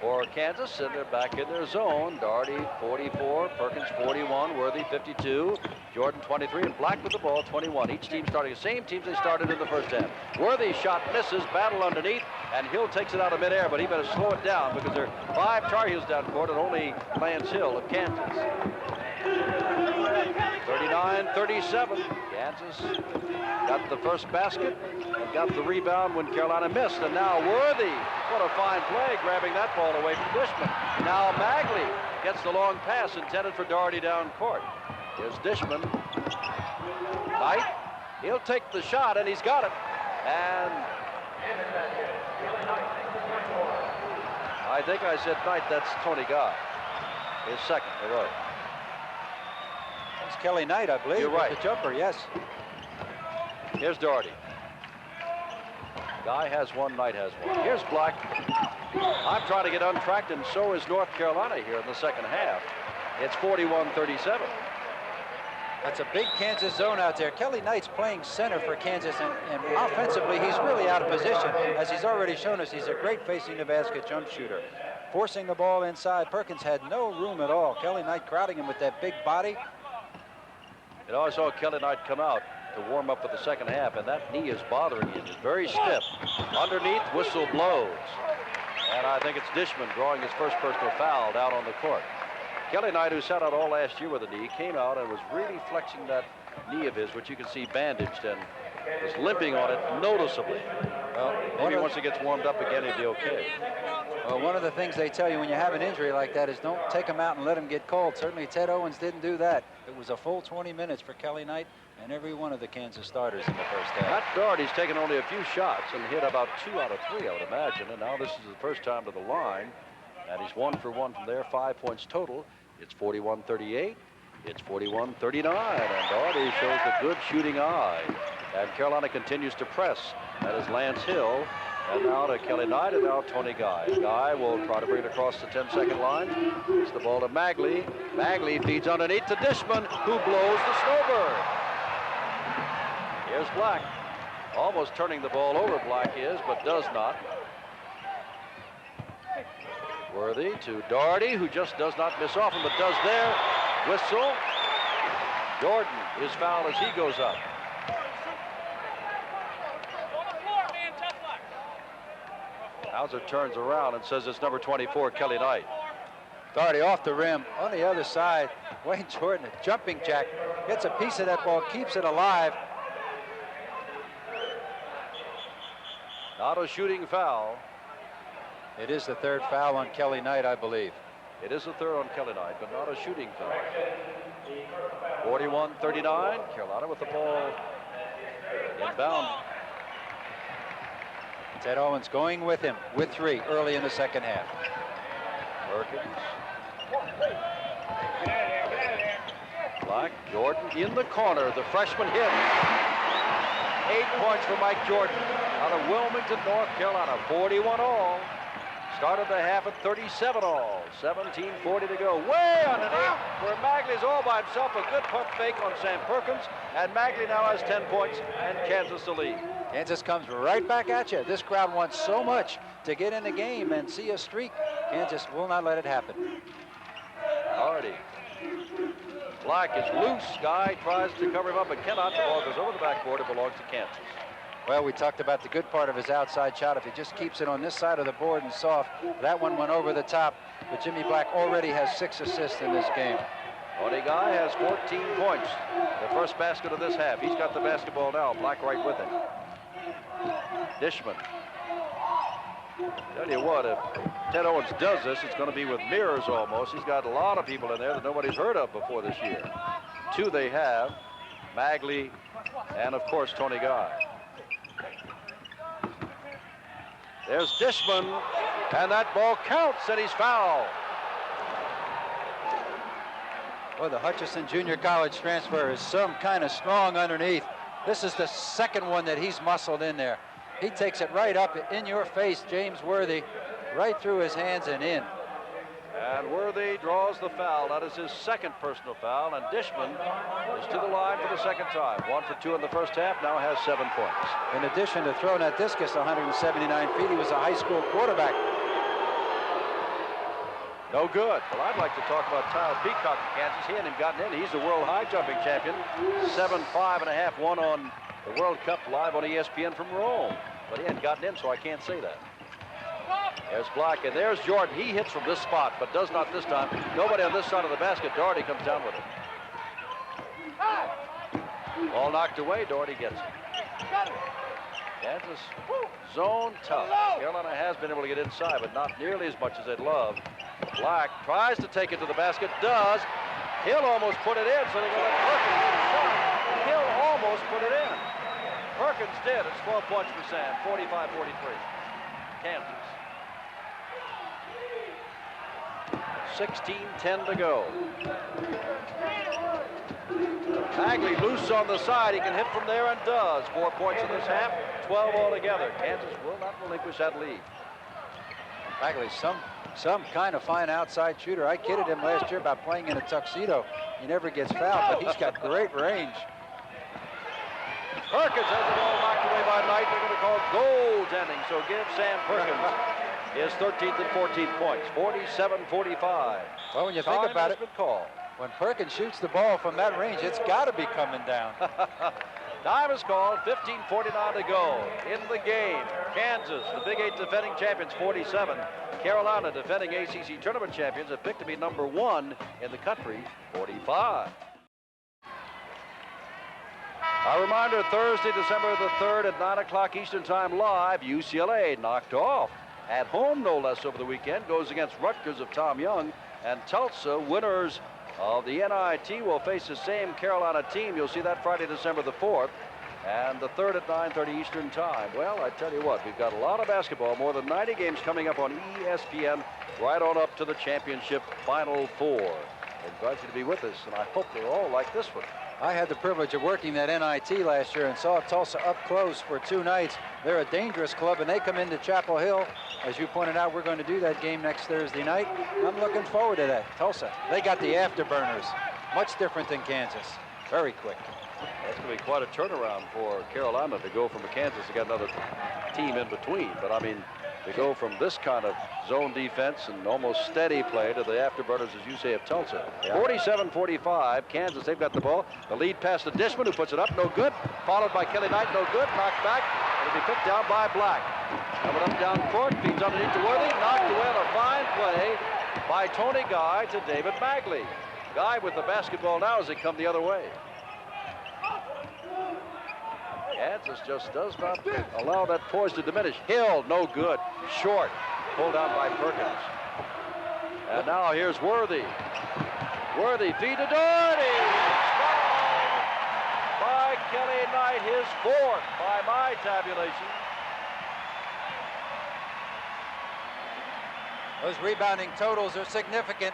For Kansas, and they're back in their zone. Doherty 44, Perkins 41, Worthy 52, Jordan 23, and Black with the ball 21. Each team starting the same teams they started in the first half. Worthy shot misses, battle underneath, and Hill takes it out of midair, but he better slow it down because there are 5 Tar Heels down court and only Lance Hill of Kansas. 39-37. Kansas got the first basket and got the rebound when Carolina missed. And now Worthy, what a fine play, grabbing that ball away from Dishman. Now Magley gets the long pass intended for Doherty down court. Here's Dishman. Knight, he'll take the shot, and he's got it. And I think I said Knight, that's Tony Guy. His second, heroic. It's Kelly Knight, I believe. You're right. The jumper, yes. Here's Doherty. Guy has one, Knight has one. Here's Black. I'm trying to get untracked, and so is North Carolina here in the second half. It's 41-37. That's a big Kansas zone out there. Kelly Knight's playing center for Kansas, and offensively, he's really out of position. As he's already shown us, he's a great facing the basket jump shooter. Forcing the ball inside, Perkins had no room at all. Kelly Knight crowding him with that big body. You know, I saw Kelly Knight come out to warm up for the second half, and that knee is bothering him. It's very stiff. Underneath, whistle blows. And I think it's Dishman drawing his first personal foul down on the court. Kelly Knight, who sat out all last year with a knee, came out and was really flexing that knee of his, which you can see bandaged, and was limping on it noticeably. Well, maybe once he gets warmed up again, he'll be okay. Well, one of the things they tell you when you have an injury like that is don't take him out and let him get cold. Certainly Ted Owens didn't do that. It was a full 20 minutes for Kelly Knight and every one of the Kansas starters in the first half. Matt Doherty's taken only a few shots and hit about 2 out of 3, I would imagine. And now this is the first time to the line. And he's 1 for 1 from there, 5 points total. It's 41-38. It's 41-39. And Doherty shows a good shooting eye. And Carolina continues to press. That is Lance Hill. And now to Kelly Knight, and now Tony Guy. Guy will try to bring it across the 10-second line. It's the ball to Magley. Magley feeds underneath to Dishman, who blows the snowbird. Here's Black. Almost turning the ball over, Black is, but does not. Worthy to Doherty, who just does not miss often, but does there. Whistle. Jordan is fouled as he goes up. Hauser turns around and says it's number 24, Kelly Knight. Doherty off the rim. On the other side, Wayne Jordan, a jumping jack, gets a piece of that ball, keeps it alive. Not a shooting foul. It is the 3rd foul on Kelly Knight, I believe. It is the 3rd on Kelly Knight, but not a shooting foul. 41-39, Carolina with the ball inbound. Ted Owens going with him with 3 early in the second half. Perkins. Black, Jordan in the corner. The freshman hit. 8 points for Mike Jordan out of Wilmington, North Carolina. 41 all. Started the half at 37 all. 17:40 to go. Way underneath where Magley's all by himself. A good pump fake on Sam Perkins. And Magley now has 10 points and Kansas the lead. Kansas comes right back at you. This crowd wants so much to get in the game and see a streak. Kansas will not let it happen. Doherty. Black is loose. Guy tries to cover him up but cannot. The ball goes over the backboard. It belongs to Kansas. Well, we talked about the good part of his outside shot. If he just keeps it on this side of the board and soft, that one went over the top. But Jimmy Black already has 6 assists in this game. Tony Guy has 14 points. The first basket of this half. He's got the basketball now. Black right with him. Dishman. Tell you what, if Ted Owens does this, it's going to be with mirrors almost. He's got a lot of people in there that nobody's heard of before this year. Two they have, Magley and, of course, Tony Guy. There's Dishman, and that ball counts, and he's fouled. Well, the Hutchinson Junior College transfer is some kind of strong underneath. This is the second one that he's muscled in there. He takes it right up in your face, James Worthy, right through his hands and in. And Worthy draws the foul. That is his second personal foul, and Dishman is to the line for the second time. 1 for 2 in the first half, now has 7 points. In addition to throwing that discus 179 feet, he was a high school quarterback. No good. Well, I'd like to talk about Tyler Peacock in Kansas. He hadn't gotten in. He's the world high jumping champion. 7.5 won on the World Cup live on ESPN from Rome. But he hadn't gotten in, so I can't say that. There's Black, and there's Jordan. He hits from this spot, but does not this time. Nobody on this side of the basket. Doherty comes down with it. Ball knocked away. Doherty gets it. Kansas zone tough. Carolina has been able to get inside, but not nearly as much as they'd love. Black tries to take it to the basket. Does. Hill almost put it in, so they're going to let Perkins get a shot. Hill almost put it in. Perkins did. It's 12 points for Sam. 45-43. Kansas. 16:10 to go. Bagley loose on the side. He can hit from there and does. 4 points in this half, 12 altogether. Kansas will not relinquish that lead. Bagley, some kind of fine outside shooter. I kidded him last year about playing in a tuxedo. He never gets fouled, but he's got great range. Perkins has the ball knocked away by Knight. They're going to call goaltending, so give Sam Perkins his 13th and 14th points. 47-45. Well, when you think about it, call. when Perkins shoots the ball from that range, it's got to be coming down. Time is called. 15:49 to go in the game. Kansas, the Big 8 defending champions, 47. Carolina, defending ACC tournament champions, have picked to be number 1 in the country, 45. A reminder, Thursday, December the 3rd at 9 o'clock Eastern Time live, UCLA knocked off at home, no less, over the weekend, goes against Rutgers of Tom Young, and Tulsa, winners of the NIT, will face the same Carolina team. You'll see that Friday, December the 4th, and the 3rd at 9:30 Eastern Time. Well, I tell you what, we've got a lot of basketball, more than 90 games coming up on ESPN, right on up to the championship Final Four. I invite you to be with us, and I hope they're all like this one. I had the privilege of working that NIT last year and saw Tulsa up close for 2 nights. They're a dangerous club, and they come into Chapel Hill. As you pointed out, we're going to do that game next Thursday night. I'm looking forward to that. Tulsa, they got the afterburners. Much different than Kansas. Very quick. That's going to be quite a turnaround for Carolina to go from Kansas to get another team in between. But, I mean, to go from this kind of zone defense and almost steady play to the afterburners, as you say, of Tulsa. Yeah. 47-45, Kansas, they've got the ball. The lead pass to Dishman, who puts it up, no good. Followed by Kelly Knight, no good. Knocked back. It'll be picked down by Black. Coming up down court, feeds underneath to Worthy. Knocked away on a fine play by Tony Guy to David Magley. Guy with the basketball now as they come the other way. Kansas just does not allow that poise to diminish. Hill, no good. Short. Pulled down by Perkins. And now here's Worthy. Worthy feed to Doherty. Fouled by Kelly Knight, his 4th by my tabulation. Those rebounding totals are significant.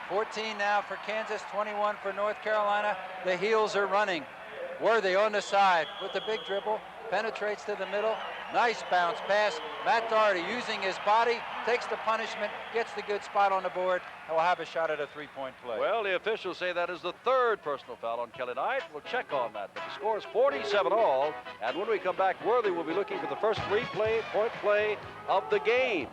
14 now for Kansas, 21 for North Carolina. The heels are running. Worthy on the side with the big dribble, penetrates to the middle. Nice bounce pass. Matt Doherty using his body, takes the punishment, gets the good spot on the board, and will have a shot at a 3-point play. Well, the officials say that is the 3rd personal foul on Kelly Knight. We'll check on that, but the score is 47 all. And when we come back, Worthy will be looking for the first 3-point play of the game.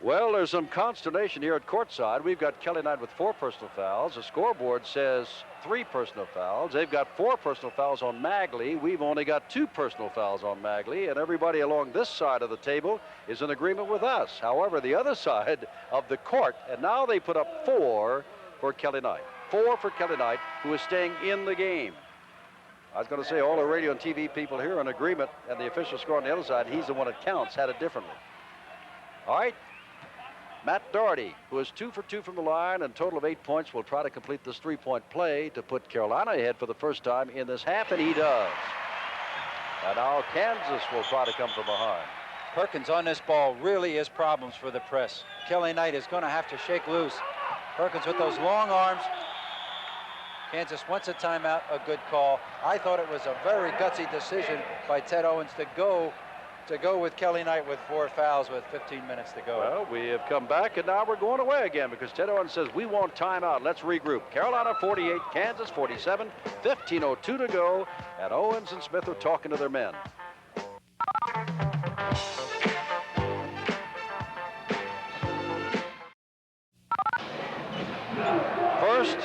Well, there's some consternation here at courtside. We've got Kelly Knight with 4 personal fouls. The scoreboard says 3 personal fouls. They've got 4 personal fouls on Magley. We've only got 2 personal fouls on Magley, and everybody along this side of the table is in agreement with us. However, the other side of the court, and now they put up 4 for Kelly Knight. 4 for Kelly Knight, who is staying in the game. I was going to say all the radio and TV people here are in agreement, and the official score on the other side, he's the one that counts, had it differently. All right. Matt Doherty, who is 2 for 2 from the line and total of 8 points, will try to complete this 3-point play to put Carolina ahead for the first time in this half, and he does. And now Kansas will try to come from behind. Perkins on this ball really is problems for the press. Kelly Knight is going to have to shake loose. Perkins with those long arms. Kansas wants a timeout, a good call. I thought it was a very gutsy decision by Ted Owens to go with Kelly Knight with 4 fouls with 15 minutes to go. Well, we have come back, and now we're going away again because Ted Owens says we want timeout. Let's regroup. Carolina 48, Kansas 47, 15:02 to go, and Owens and Smith are talking to their men. First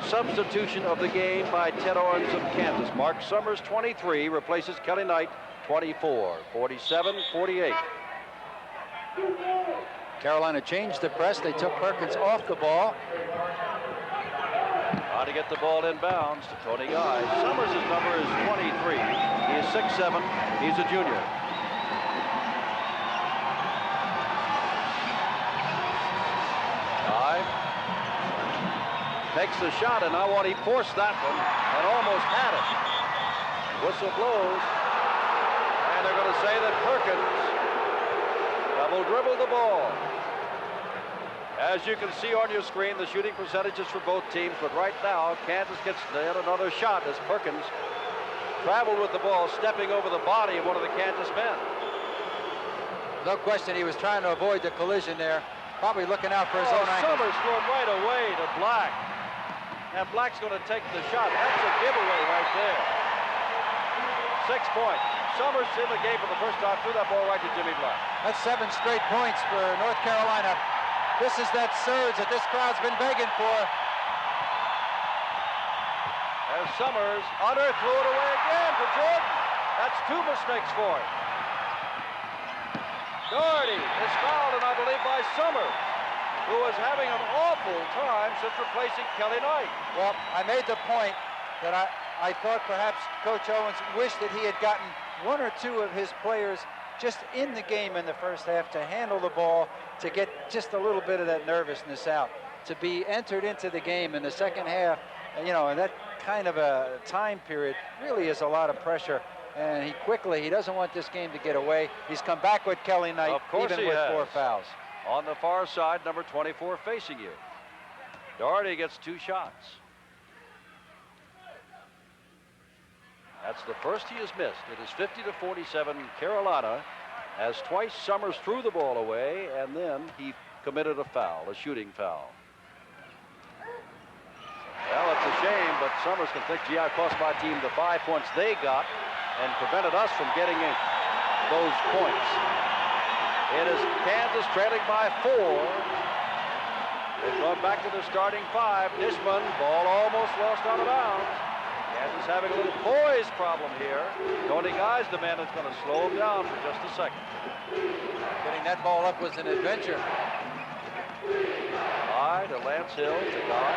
substitution of the game by Ted Owens of Kansas. Mark Summers, 23, replaces Kelly Knight, 24, 47, 48. Carolina changed the press. They took Perkins off the ball. Trying to get the ball inbounds to Tony Guy. Summers' number is 23. He is 6'7". He's a junior. Guy takes the shot, and now he forced that one and almost had it. Whistle blows. And they're going to say that Perkins double dribbled the ball. As you can see on your screen, the shooting percentages for both teams, but right now, Kansas gets yet another shot as Perkins traveled with the ball, stepping over the body of one of the Kansas men. No question, he was trying to avoid the collision there, probably looking out for his own ankle. Summers thrown right away to Black, and Black's going to take the shot. That's a giveaway right there. 6 points. Summers in the game for the first time, threw that ball right to Jimmy Black. That's 7 straight points for North Carolina. This is that surge that this crowd's been begging for. As Summers, threw it away again for Jordan. That's 2 mistakes for him. Doherty is fouled, and I believe by Summers, who was having an awful time since replacing Kelly Knight. Well, I made the point that I thought perhaps Coach Owens wished that he had gotten 1 or 2 of his players just in the game in the first half to handle the ball, to get just a little bit of that nervousness out, to be entered into the game in the second half. You know, that kind of a time period really is a lot of pressure, and he doesn't want this game to get away. He's come back with Kelly Knight, even with 4 fouls. On the far side, number 24 facing you. Doherty gets 2 shots. That's the first he has missed. It is 50-47 Carolina, as twice Summers threw the ball away, and then he committed a foul, a shooting foul. Well, it's a shame, but Summers can think, gee, I cost my team the 5 points they got and prevented us from getting those points. It is Kansas trailing by 4. They've gone back to their starting 5. Dishman, ball almost lost out of bounds. Kansas having a little poise problem here. Tony Guy's the man that's going to slow him down for just a second. Getting that ball up was an adventure. High to Lance Hill, to Guy.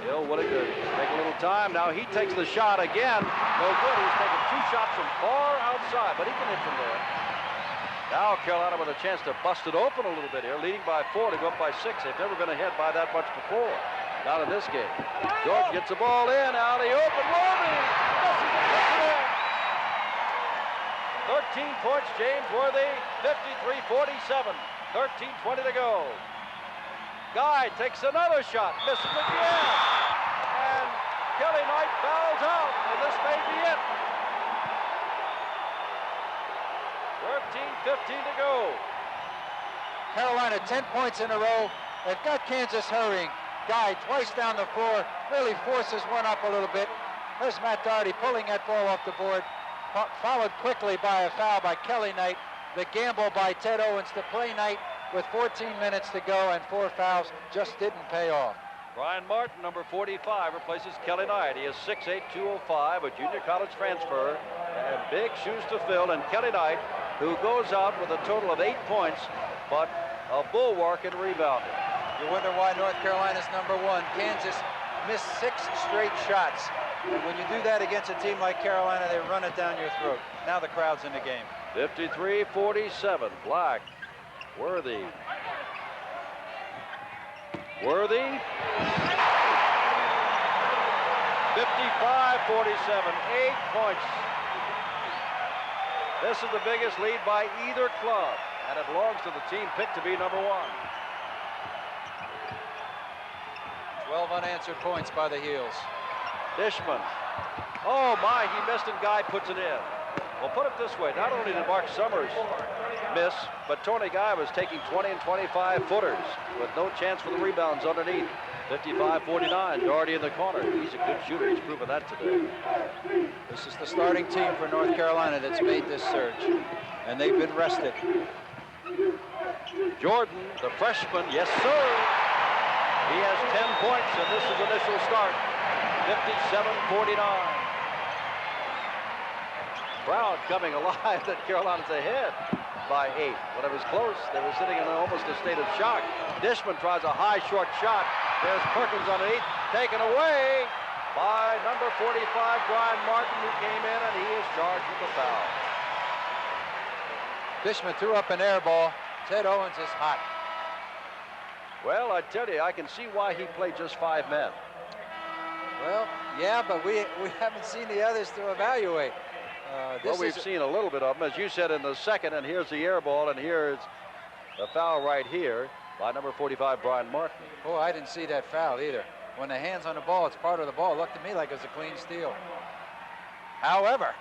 Hill, what a good. Take a little time. Now he takes the shot again. No good. He's taken 2 shots from far outside, but he can hit from there. Now Carolina with a chance to bust it open a little bit here, leading by 4 to go up by 6. They've never been ahead by that much before. Not in this game. George gets the ball in, alley open, Worthy. 13 points, James Worthy, 53-47. 13:20 to go. Guy takes another shot, misses again. And Kelly Knight fouls out, and this may be it. 13:15 to go. Carolina 10 points in a row. They've got Kansas hurrying. Guy twice down the floor, really forces one up a little bit. There's Matt Doherty pulling that ball off the board, followed quickly by a foul by Kelly Knight. the gamble by Ted Owens to play Knight with 14 minutes to go and 4 fouls just didn't pay off. Brian Martin, number 45, replaces Kelly Knight. He is 6'8", 205, a junior college transfer, and big shoes to fill. And Kelly Knight, who goes out with a total of 8 points, but a bulwark in rebounding. You wonder why North Carolina's number 1. Kansas missed 6 straight shots. And when you do that against a team like Carolina, they run it down your throat. Now the crowd's in the game. 53-47, Black, Worthy. Worthy. 55-47, 8 points. This is the biggest lead by either club, and it belongs to the team picked to be number 1. 12 unanswered points by the Heels. Dishman. Oh my, he missed and Guy puts it in. Well, put it this way, not only did Mark Summers miss, but Tony Guy was taking 20 and 25 footers with no chance for the rebounds underneath. 55-49, Doherty in the corner. He's a good shooter, he's proven that today. This is the starting team for North Carolina that's made this surge, and they've been rested. Jordan, the freshman, yes sir. He has 10 points in this is initial start. 57-49. Crowd coming alive that Carolina's ahead by 8. When it was close, they were sitting in almost a state of shock. Dishman tries a high short shot. There's Perkins underneath, taken away by number 45, Brian Martin, who came in, and he is charged with the foul. Dishman threw up an air ball. Ted Owens is hot. Well, I tell you, I can see why he played just 5 men. Well, yeah, but we haven't seen the others to evaluate. Well, we've seen a little bit of them, as you said, in the second, and here's the air ball, and here's the foul right here by number 45, Brian Martin. Oh, I didn't see that foul either. When the hand's on the ball, it's part of the ball. It looked to me like it was a clean steal. However,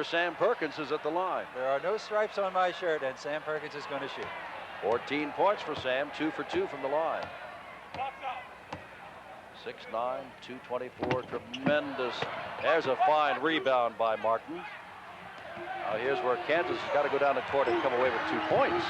Sam Perkins is at the line. There are no stripes on my shirt, and Sam Perkins is going to shoot. 14 points for Sam, 2 for 2 from the line. 6'9", 224, tremendous. There's a fine rebound by Martin. Now here's where Kansas has got to go down the court and come away with 2 points.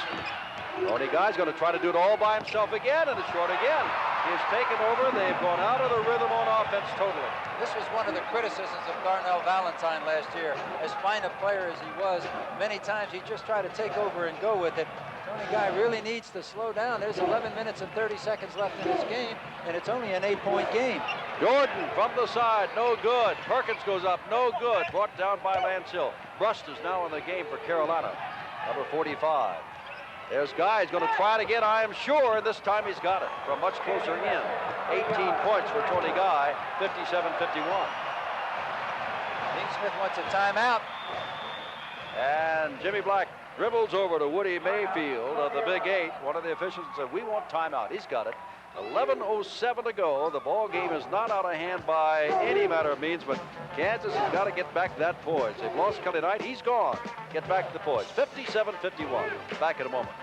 Tony Guy's going to try to do it all by himself again, and it's short again. He's taken over. They've gone out of the rhythm on offense totally. This was one of the criticisms of Darnell Valentine last year. As fine a player as he was, many times he just tried to take over and go with it. Tony Guy really needs to slow down. There's 11 minutes and 30 seconds left in this game, and it's only an 8-point game. Jordan from the side, no good. Perkins goes up, no good. Brought down by Lance Hill. Brust is now in the game for Carolina, number 45. There's Guy. He's going to try it again, I am sure. This time he's got it from much closer in. 18 points for Tony Guy, 57-51. Dean Smith wants a timeout. And Jimmy Black dribbles over to Woody Mayfield of the Big 8. One of the officials said, we want timeout. He's got it. 11:07 to go. The ball game is not out of hand by any matter of means, but Kansas has got to get back to that poise. They've lost Kelly Knight. He's gone. Get back to the poise. 57-51. Back in a moment.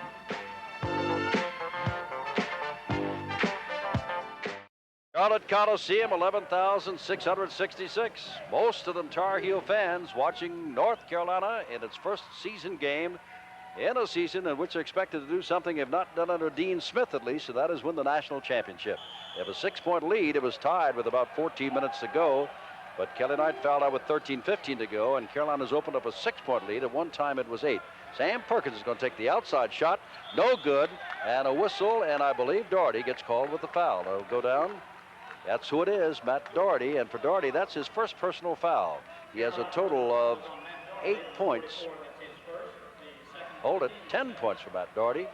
Charlotte Coliseum, 11,666. Most of them Tar Heel fans watching North Carolina in its first season game in a season in which they're expected to do something if not done under Dean Smith at least, so that is win the national championship. They have a 6-point lead. It was tied with about 14 minutes to go, but Kelly Knight fouled out with 13:15 to go, and Carolina's opened up a 6-point lead. At one time it was 8. Sam Perkins is going to take the outside shot. No good, and a whistle, and I believe Doherty gets called with the foul. They'll go down. That's who it is, Matt Doherty, and for Doherty, that's his first personal foul. He has a total of 8 points. Hold it, 10 points for Matt Doherty,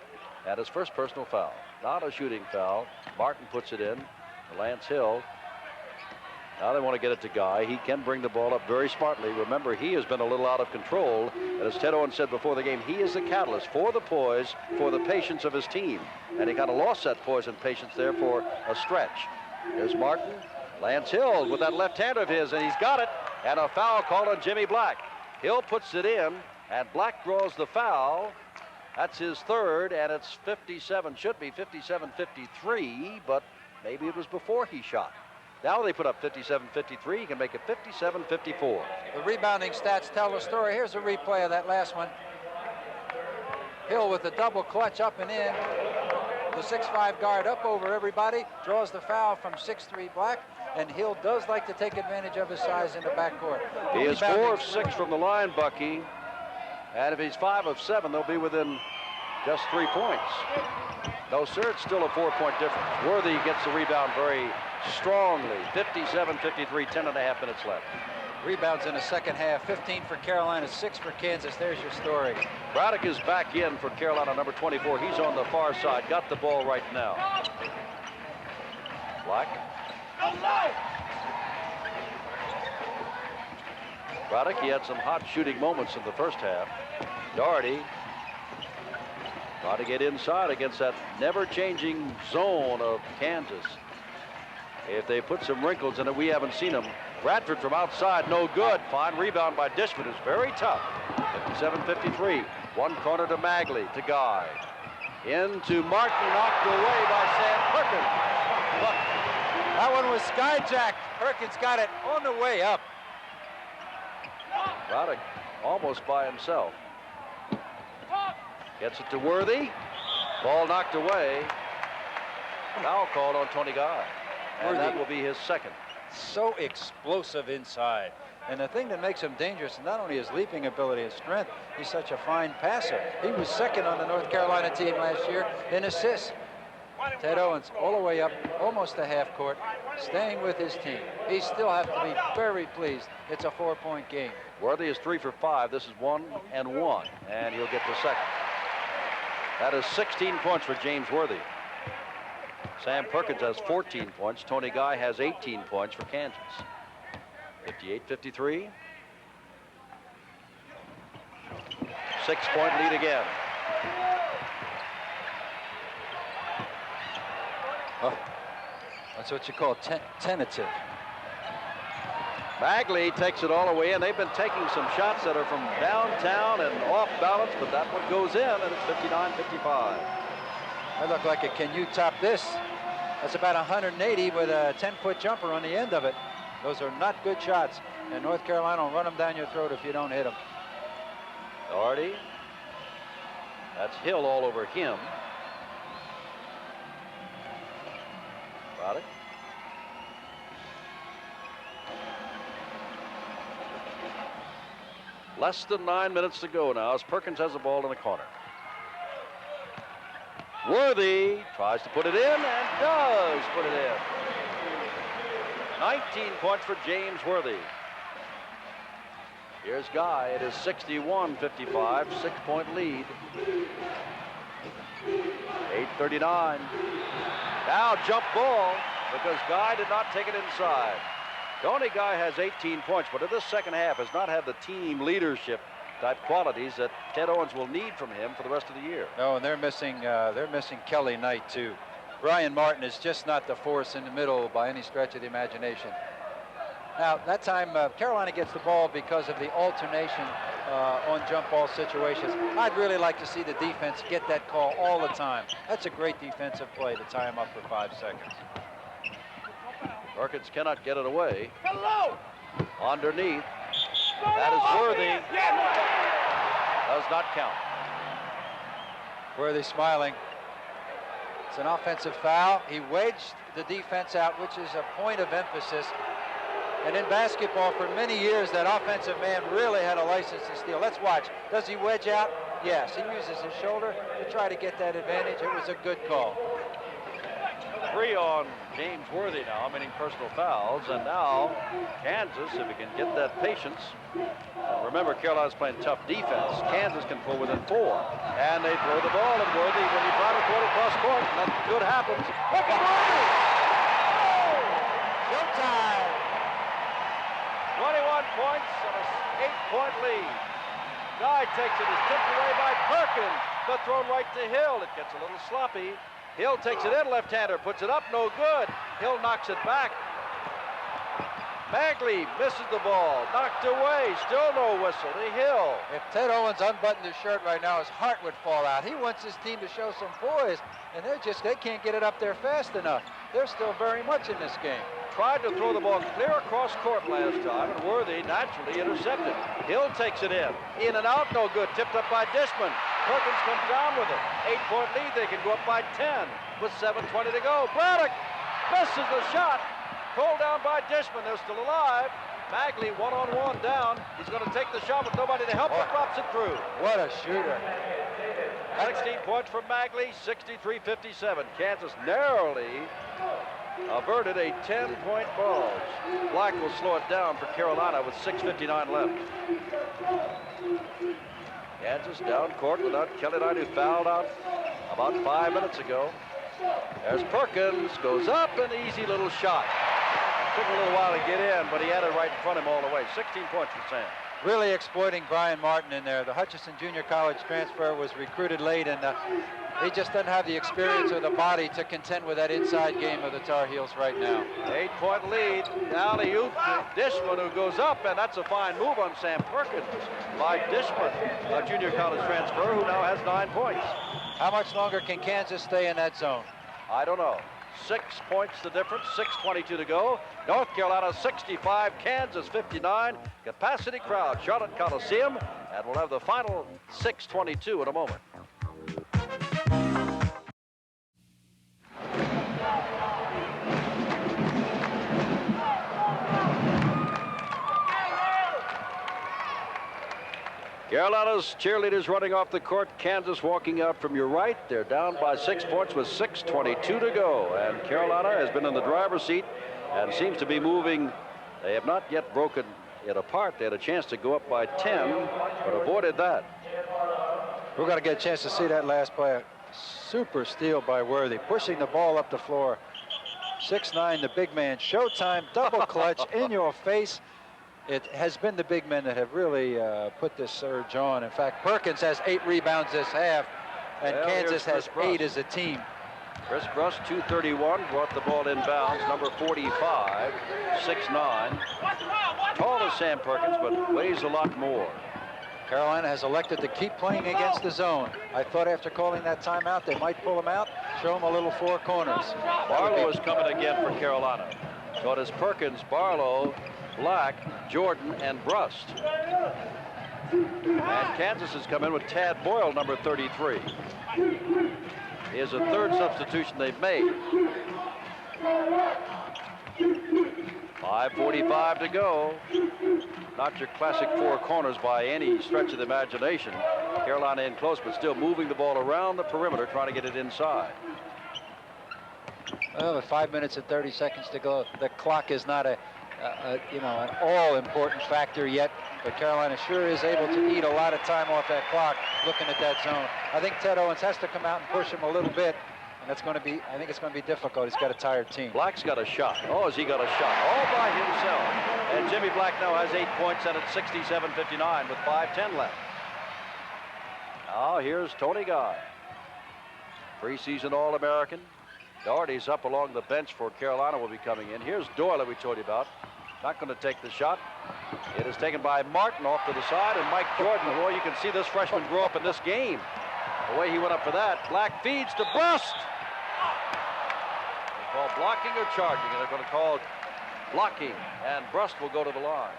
and his first personal foul. Not a shooting foul. Martin puts it in to Lance Hill. Now they want to get it to Guy. He can bring the ball up very smartly. Remember, he has been a little out of control. And as Ted Owens said before the game, he is the catalyst for the poise, for the patience of his team. And he kind of lost that poise and patience there for a stretch. There's Martin. Lance Hill with that left hand of his, and he's got it. And a foul called on Jimmy Black. Hill puts it in, and Black draws the foul. That's his third, and it's 57, should be 57-53, but maybe it was before he shot. Now they put up 57-53. He can make it 57-54. The rebounding stats tell the story. Here's a replay of that last one. Hill with the double clutch up and in. The 6'5" guard up over everybody, draws the foul from 6'3" Black, and Hill does like to take advantage of his size in the backcourt. He is 4 of 6 from the line, Bucky. And if he's 5 of 7, they'll be within just 3 points. No, sir, it's still a 4-point difference. Worthy gets the rebound very strongly. 57-53, 10.5 minutes left. Rebounds in the second half, 15 for Carolina, 6 for Kansas. There's your story. Braddock is back in for Carolina, number 24. He's on the far side, got the ball right now. Black. Braddock, he had some hot shooting moments in the first half. Doherty trying to get inside against that never-changing zone of Kansas. If they put some wrinkles in it, we haven't seen them. Bradford from outside, no good. Fine rebound by Dishman, is very tough. 57-53. One corner to Magley, to Guy. Into Martin, knocked away by Sam Perkins. Look, that one was skyjacked. Perkins got it on the way up. Braddock almost by himself. Gets it to Worthy. Ball knocked away. Foul called on Tony Guy. And that will be his second. So explosive inside. And the thing that makes him dangerous is not only his leaping ability and strength, he's such a fine passer. He was second on the North Carolina team last year in assists. Ted Owens all the way up, almost to half court, staying with his team. He still has to be very pleased. It's a 4-point game. Worthy is 3 for 5. This is 1 and 1, and he'll get the second. That is 16 points for James Worthy. Sam Perkins has 14 points. Tony Guy has 18 points for Kansas. 58-53. 6-point lead again. Oh, that's what you call tentative. Magley takes it all away, and they've been taking some shots that are from downtown and off balance, but that one goes in, and it's 59-55. That looked like a can you top this? That's about 180 with a 10-foot jumper on the end of it. Those are not good shots, and North Carolina will run them down your throat if you don't hit them. Doherty. That's Hill all over him. Got it. Less than 9 minutes to go now as Perkins has the ball in the corner. Worthy tries to put it in and does put it in. 19 points for James Worthy. Here's Guy. It is 61-55, 6-point lead. 8:39. Now jump ball because Guy did not take it inside. Tony Guy has 18 points, but in this second half has not had the team leadership type qualities that Ted Owens will need from him for the rest of the year. No, and they're missing Kelly Knight too. Brian Martin is just not the force in the middle by any stretch of the imagination. Now that time Carolina gets the ball because of the alternation on jump ball situations. I'd really like to see the defense get that call all the time. That's a great defensive play to tie him up for 5 seconds. Perkins cannot get it away. Hello. Underneath. That is Worthy. Does not count. Worthy smiling. It's an offensive foul. He wedged the defense out, which is a point of emphasis. And in basketball, for many years, that offensive man really had a license to steal. Let's watch. Does he wedge out? Yes. He uses his shoulder to try to get that advantage. It was a good call. 3 on James Worthy now, meaning personal fouls. And now Kansas, if he can get that patience. And remember, Carolina's playing tough defense. Kansas can pull within 4. And they throw the ball, and Worthy, when you try to throw it across court, nothing good happens. Look at Worthy! Showtime! 21 points and an 8-point lead. Guy takes it, is tipped away by Perkins, but thrown right to Hill. It gets a little sloppy. Hill takes it in, left-hander, puts it up, no good. Hill knocks it back. Magley misses the ball, knocked away, still no whistle to Hill. If Ted Owens unbuttoned his shirt right now, his heart would fall out. He wants his team to show some poise, and they can't get it up there fast enough. They're still very much in this game. Tried to throw the ball clear across court last time, and Worthy naturally intercepted. Hill takes it in and out, no good. Tipped up by Dishman. Perkins comes down with it. 8-point lead. They can go up by 10 with 7:20 to go. Braddock misses the shot. Pulled down by Dishman. They're still alive. Magley one-on-one down. He's going to take the shot with nobody to help, but drops it through. What a shooter. 16 points from Magley, 63-57. Kansas narrowly averted a 10-point bulge. Black will slow it down for Carolina with 6:59 left. Kansas down court without Kelly Knight, who fouled out about 5 minutes ago. There's Perkins, goes up, an easy little shot. Took a little while to get in, but he had it right in front of him all the way. 16 points for Sam. Really exploiting Brian Martin in there. The Hutchinson Junior College transfer was recruited late, and he just doesn't have the experience or the body to contend with that inside game of the Tar Heels right now. 8-point lead. Alley-oop to Dishman, who goes up, and that's a fine move on Sam Perkins by Dishman, a junior college transfer who now has 9 points. How much longer can Kansas stay in that zone? I don't know. 6 points the difference, 6:22 to go. North Carolina 65, Kansas 59. Capacity crowd, Charlotte Coliseum, and we'll have the final 6:22 in a moment. Carolina's cheerleaders running off the court. Kansas walking out from your right. They're down by 6 points with 6:22 to go. And Carolina has been in the driver's seat and seems to be moving. They have not yet broken it apart. They had a chance to go up by 10, but avoided that. We're going to get a chance to see that last play. Super steal by Worthy, pushing the ball up the floor. 6'9", the big man. Showtime, double clutch, in your face. It has been the big men that have really put this surge on. In fact, Perkins has 8 rebounds this half, and well, Kansas has 8 as a team. Chris Brust, 231, brought the ball inbounds. Number 45, 6'9". Tall as Sam Perkins, but weighs a lot more. Carolina has elected to keep playing against the zone. I thought after calling that timeout, they might pull him out, show him a little 4 corners. Barlow is coming again for Carolina. So it is Perkins, Barlow, Black, Jordan, and Brust. And Kansas has come in with Tad Boyle, number 33. Is a 3rd substitution they've made. 5:45 to go. Not your classic 4 corners by any stretch of the imagination. Carolina in close, but still moving the ball around the perimeter, trying to get it inside. Well, with 5 minutes and 30 seconds to go, the clock is not an all-important factor yet, but Carolina sure is able to eat a lot of time off that clock looking at that zone. I think Ted Owens has to come out and push him a little bit, and that's going to be, I think it's going to be difficult. He's got a tired team. Black's got a shot. Oh, has he got a shot all by himself? And Jimmy Black now has 8 points, and it's 67-59 with 5:10 left. Now here's Tony Guy, preseason All-American. Doherty's up along the bench for Carolina, will be coming in. Here's Doyle that we told you about. Not going to take the shot. It is taken by Martin off to the side, and Mike Jordan. Well, you can see this freshman grow up in this game. The way he went up for that. Black feeds to Brust. They call blocking or charging, and they're going to call blocking, and Brust will go to the line.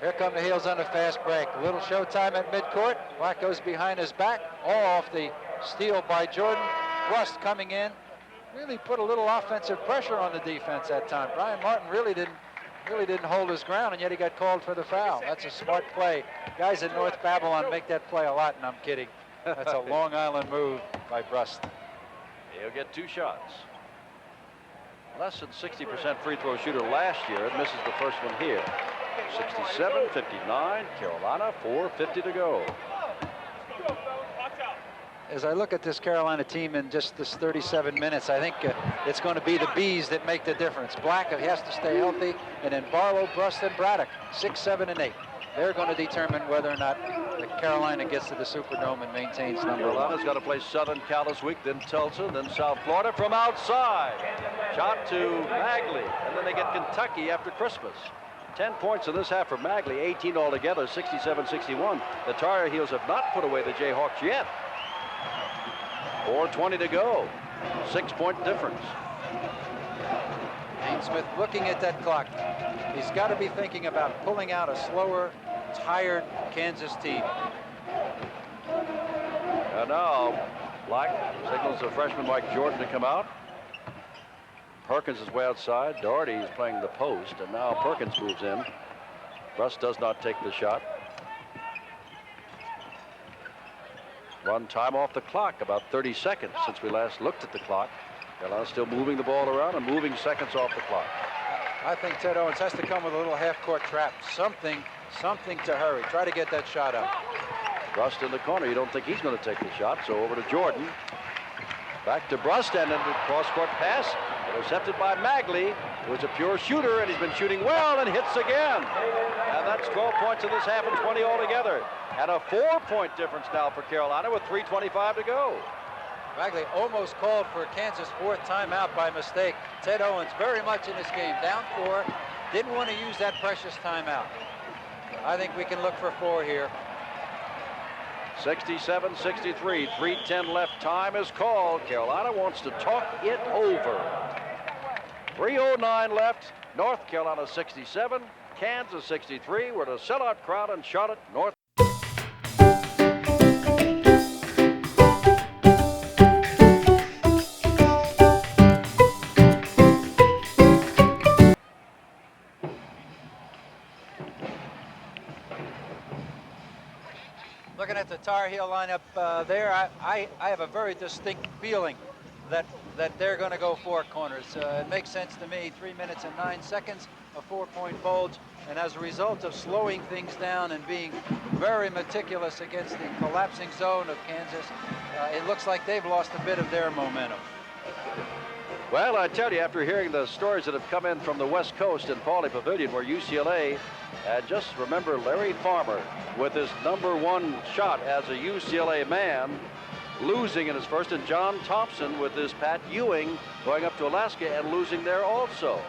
Here come the Heels on the fast break. A little showtime at midcourt. Black goes behind his back, all off the steal by Jordan. Brust coming in, really put a little offensive pressure on the defense that time. Brian Martin really didn't hold his ground, and yet he got called for the foul. That's a smart play. Guys in North Babylon make that play a lot, and I'm kidding. That's a Long Island move by Brust. He'll get 2 shots. Less than 60% free throw shooter last year. It misses the first one here. 67-59, Carolina, 4:50 to go. As I look at this Carolina team in just this 37 minutes, I think it's going to be the Bees that make the difference. Black has to stay healthy, and then Barlow, Brust, and Braddock, 6, 7, and 8. They're going to determine whether or not Carolina gets to the Superdome and maintains number 1. Carolina's got to play Southern Cal this week, then Tulsa, then South Florida from outside. Shot to Magley, and then they get Kentucky after Christmas. 10 points in this half for Magley, 18 altogether, 67-61. The Tar Heels have not put away the Jayhawks yet. 4:20 to go. 6-point difference. Smith looking at that clock. He's got to be thinking about pulling out a slower tired Kansas team. And now Black signals the freshman Mike Jordan to come out. Perkins is way outside. Doherty is playing the post, and now Perkins moves in. Russ does not take the shot. Run time off the clock, about 30 seconds since we last looked at the clock. Carolina still moving the ball around and moving seconds off the clock. I think Ted Owens has to come with a little half-court trap, something to hurry. Try to get that shot up. Brust in the corner. You don't think he's going to take the shot, so over to Jordan. Back to Brust, and then the cross-court pass. Intercepted by Magley, who's a pure shooter, and he's been shooting well and hits again. And that's 12 points in this half and 20 altogether. And a 4-point difference now for Carolina with 3:25 to go. Magley almost called for Kansas' 4th timeout by mistake. Ted Owens very much in this game, down 4, didn't want to use that precious timeout. I think we can look for 4 here. 67-63, 3:10 left. Time is called. Carolina wants to talk it over. 3:09 left. North Carolina 67, Kansas 63. We're at a sellout crowd in Charlotte, North. Looking at the Tar Heel lineup there, I have a very distinct feeling that they're going to go 4 corners. It makes sense to me. 3 minutes and 9 seconds, a 4-point bulge, and as a result of slowing things down and being very meticulous against the collapsing zone of Kansas, it looks like they've lost a bit of their momentum. Well, I tell you, after hearing the stories that have come in from the West Coast in Pauley Pavilion, where UCLA, and just remember Larry Farmer with his #1 shot as a UCLA man, losing in his first, and John Thompson with his Pat Ewing going up to Alaska and losing there also.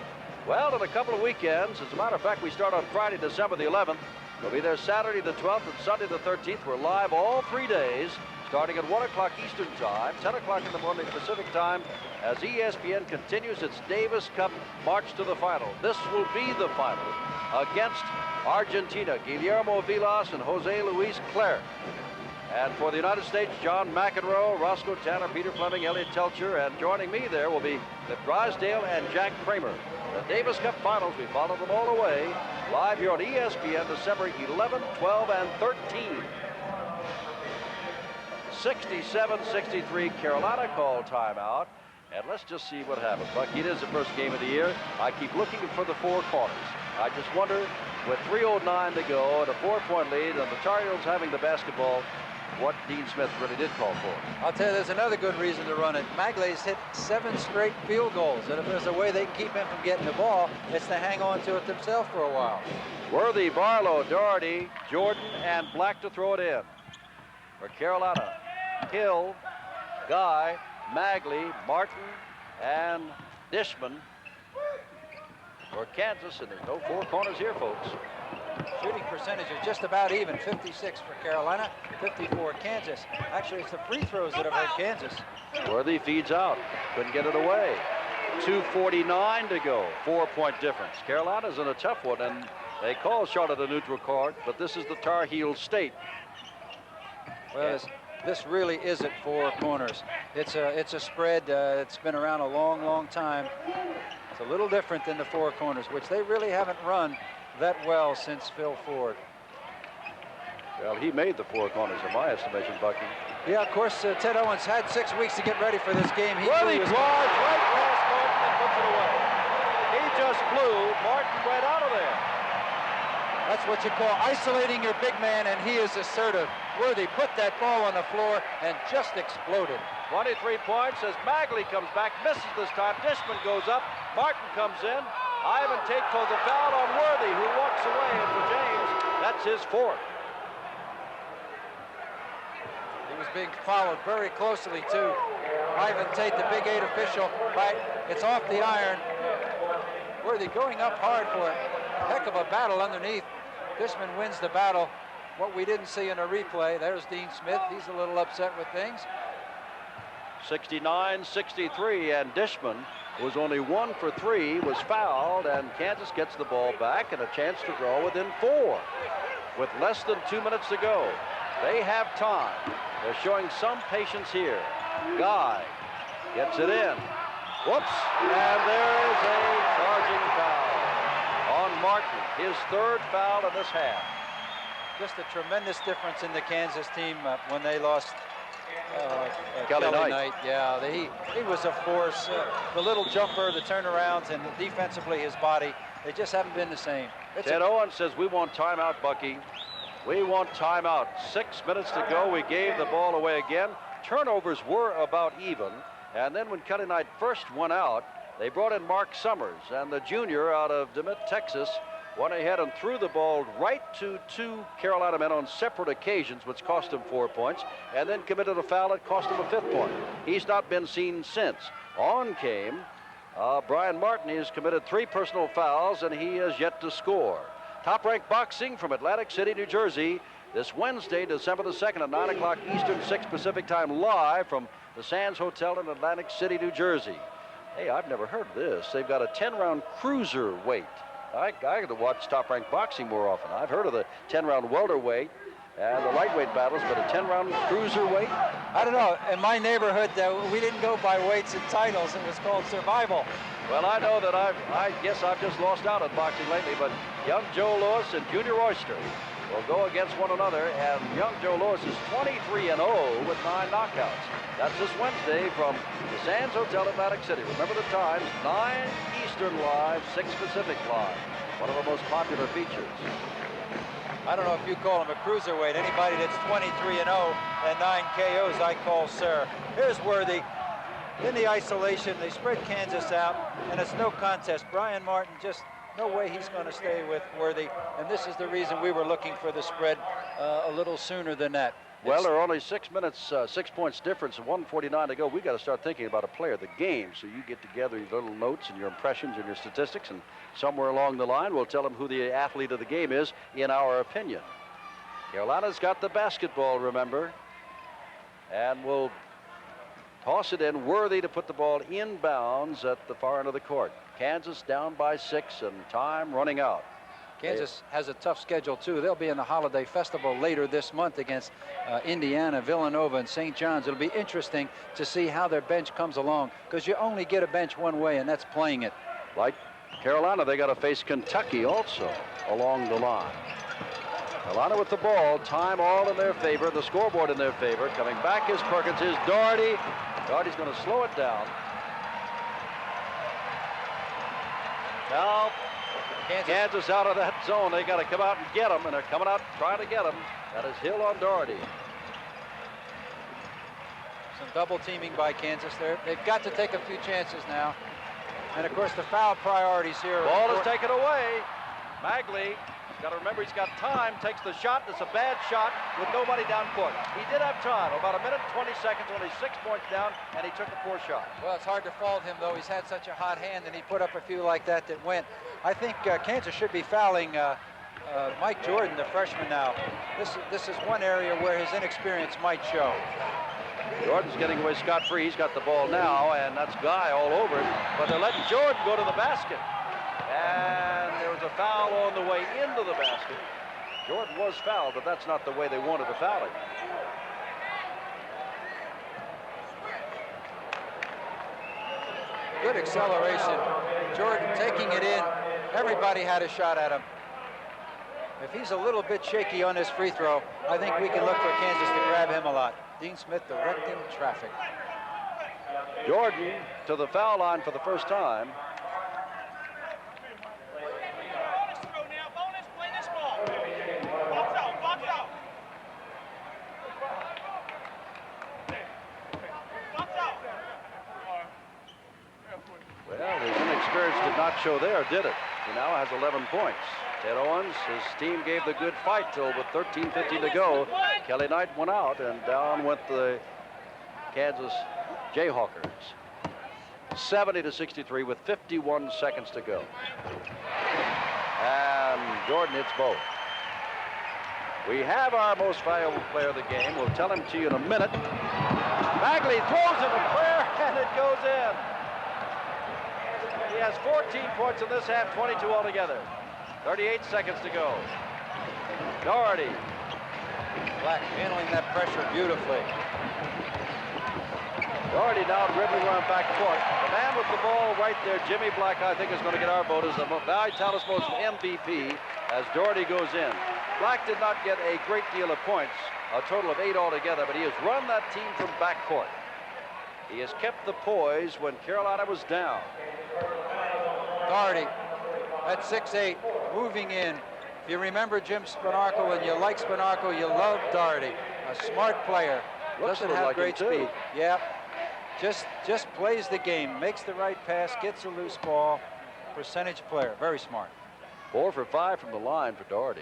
Well, in a couple of weekends, as a matter of fact, we start on Friday, December the 11th. We'll be there Saturday the 12th and Sunday the 13th. We're live all 3 days, starting at 1 o'clock Eastern Time, 10 o'clock in the morning Pacific Time, as ESPN continues its Davis Cup march to the final. This will be the final against Argentina, Guillermo Vilas and Jose Luis Clerc. And for the United States, John McEnroe, Roscoe Tanner, Peter Fleming, Elliot Telcher, and joining me there will be Cliff Drysdale and Jack Kramer. The Davis Cup Finals, we follow them all the way, live here on ESPN, December 11, 12, and 13. 67-63, Carolina call timeout. And let's just see what happens. Bucky, it is the first game of the year. I keep looking for the 4 corners. I just wonder, with 3:09 to go and a 4-point lead, and the Tar Heels having the basketball, what Dean Smith really did call for. I'll tell you, there's another good reason to run it. Magley's hit 7 straight field goals, and if there's a way they can keep him from getting the ball, it's to hang on to it themselves for a while. Worthy, Barlow, Doherty, Jordan, and Black to throw it in. For Carolina, Hill, Guy, Magley, Martin, and Dishman. For Kansas, and there's no 4 corners here, folks. Shooting percentage is just about even, 56 for Carolina, 54 Kansas. Actually, it's the free throws that have hurt Kansas. Worthy feeds out, couldn't get it away. 2:49 to go, 4-point difference. Carolina's in a tough one, and they call Charlotte a neutral court, but this is the Tar Heel state. Well, this really isn't 4 corners. It's a spread. It's been around a long time. It's a little different than the 4 corners, which they really haven't run that well since Phil Ford. Well, he made the 4 corners in my estimation, Bucky. Yeah, of course, Ted Owens had 6 weeks to get ready for this game. He Worthy was drives right past Martin and puts it away. He just blew Martin right out of there. That's what you call isolating your big man, and he is assertive. Worthy put that ball on the floor and just exploded. 23 points as Magley comes back, misses this time. Dishman goes up. Martin comes in. Ivan Tate calls a foul on Worthy, who walks away. And for James, that's his 4th. He was being followed very closely, too. Ivan Tate, the Big 8 official, right? It's off the iron. Worthy going up hard for a heck of a battle underneath. Dishman wins the battle. What we didn't see in a replay, there's Dean Smith. He's a little upset with things. 69-63, and Dishman was only 1 for 3, was fouled, and Kansas gets the ball back and a chance to draw within 4. with less than 2 minutes to go. They have time. They're showing some patience here. Guy gets it in. Whoops, and there is a charging foul on Martin, his third foul in this half. Just a tremendous difference in the Kansas team when they lost Kelly Knight. Yeah, he was a force. The little jumper, the turnarounds, and defensively his body, they just haven't been the same. Ted Owens says, we want timeout, Bucky. We want timeout. 6 minutes to go. We gave the ball away again. Turnovers were about even. And then when Kelly Knight first went out, they brought in Mark Summers, and the junior out of DeMitt, Texas, went ahead and threw the ball right to 2 Carolina men on separate occasions, which cost him 4 points, and then committed a foul that cost him a 5th point. He's not been seen since. On came Brian Martin. He's committed 3 personal fouls, and he has yet to score. Top-ranked boxing from Atlantic City, New Jersey, this Wednesday, December the 2nd at 9 o'clock Eastern, 6 Pacific time, live from the Sands Hotel in Atlantic City, New Jersey. Hey, I've never heard of this. They've got a 10-round cruiserweight. I got to watch top-ranked boxing more often. I've heard of the 10-round welterweight and the lightweight battles, but a 10-round cruiserweight? I don't know. In my neighborhood, we didn't go by weights and titles. It was called survival. Well, I know that I guess I've just lost out on boxing lately, but young Joe Louis and Junior Oyster will go against one another, and young Joe Louis is 23-0 with 9 knockouts. That's this Wednesday from the Sands Hotel, Atlantic City. Remember the times, 9 Eastern live, 6 Pacific live. One of the most popular features. I don't know if you call him a cruiserweight. Anybody that's 23-0 and 9 KOs, I call sir. Here's Worthy. In the isolation, they spread Kansas out, and it's no contest. Brian Martin, just no way he's going to stay with Worthy, and this is the reason we were looking for the spread a little sooner than that. Well, there are only 6 minutes, 6 points difference, and 1:49 to go. We got to start thinking about a player of the game. So you get together your little notes and your impressions and your statistics, and somewhere along the line, we'll tell them who the athlete of the game is, in our opinion. Carolina's got the basketball, remember, and we'll toss it in. Worthy to put the ball inbounds at the far end of the court. Kansas down by 6 and time running out. Kansas has a tough schedule, too. They'll be in the Holiday Festival later this month against Indiana, Villanova, and St. John's. It'll be interesting to see how their bench comes along, because you only get a bench one way, and that's playing it. Like Carolina, they got to face Kentucky also along the line. Carolina with the ball, time all in their favor, the scoreboard in their favor. Coming back is Perkins, is Doherty. Doherty's going to slow it down. Now, Kansas out of that zone. They got to come out and get them, and they're coming out trying to get them. That is Hill on Doherty. Some double teaming by Kansas there. They've got to take a few chances now. And of course, the foul priorities here. Ball is taken away. Bagley, got to remember he's got time, takes the shot. It's a bad shot with nobody down court. He did have time, about 1 minute and 20 seconds, only 6 points down, and he took a poor shot. Well, it's hard to fault him, though. He's had such a hot hand, and he put up a few like that went. I think Kansas should be fouling Mike Jordan, the freshman now. This is one area where his inexperience might show. Jordan's getting away scot-free. He's got the ball now, and that's Guy all over it. But they're letting Jordan go to the basket. And there was a foul on the way into the basket. Jordan was fouled, but that's not the way they wanted to foul him. Good acceleration. Jordan taking it in. Everybody had a shot at him. If he's a little bit shaky on his free throw, I think we can look for Kansas to grab him a lot. Dean Smith directing traffic. Jordan to the foul line for the first time. Well, his inexperience did not show there, did it? He now has 11 points. Ted Owens, his team gave the good fight till with 13:50 to go. Kelly Knight went out, and down went the Kansas Jayhawkers. 70-63 with 51 seconds to go. And Jordan hits both. We have our most valuable player of the game. We'll tell him to you in a minute. Bagley throws it a prayer, and it goes in. He has 14 points in this half, 22 altogether. 38 seconds to go. Doherty. Black handling that pressure beautifully. Doherty now dribbling around back court. The man with the ball right there, Jimmy Black, I think is going to get our vote as the Valley Most MVP as Doherty goes in. Black did not get a great deal of points, a total of 8 altogether, but he has run that team from backcourt. He has kept the poise when Carolina was down. Doherty at 6'8", moving in. If you remember Jim Spanarkel and you like Spanarkel, you love Doherty. A smart player. Doesn't have great speed. Yeah. Just plays the game, makes the right pass, gets a loose ball. Percentage player, very smart. 4 for 5 from the line for Doherty.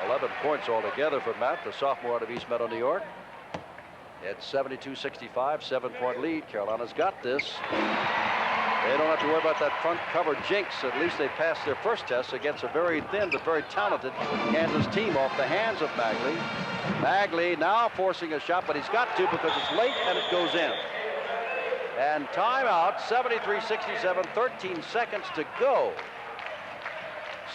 11 points altogether for Matt, the sophomore out of East Meadow, New York. It's 72-65, 7-point lead. Carolina's got this. They don't have to worry about that front cover jinx. At least they passed their first test against a very thin but very talented Kansas team off the hands of Bagley. Bagley now forcing a shot, but he's got to because it's late and it goes in. And timeout, 73-67, 13 seconds to go.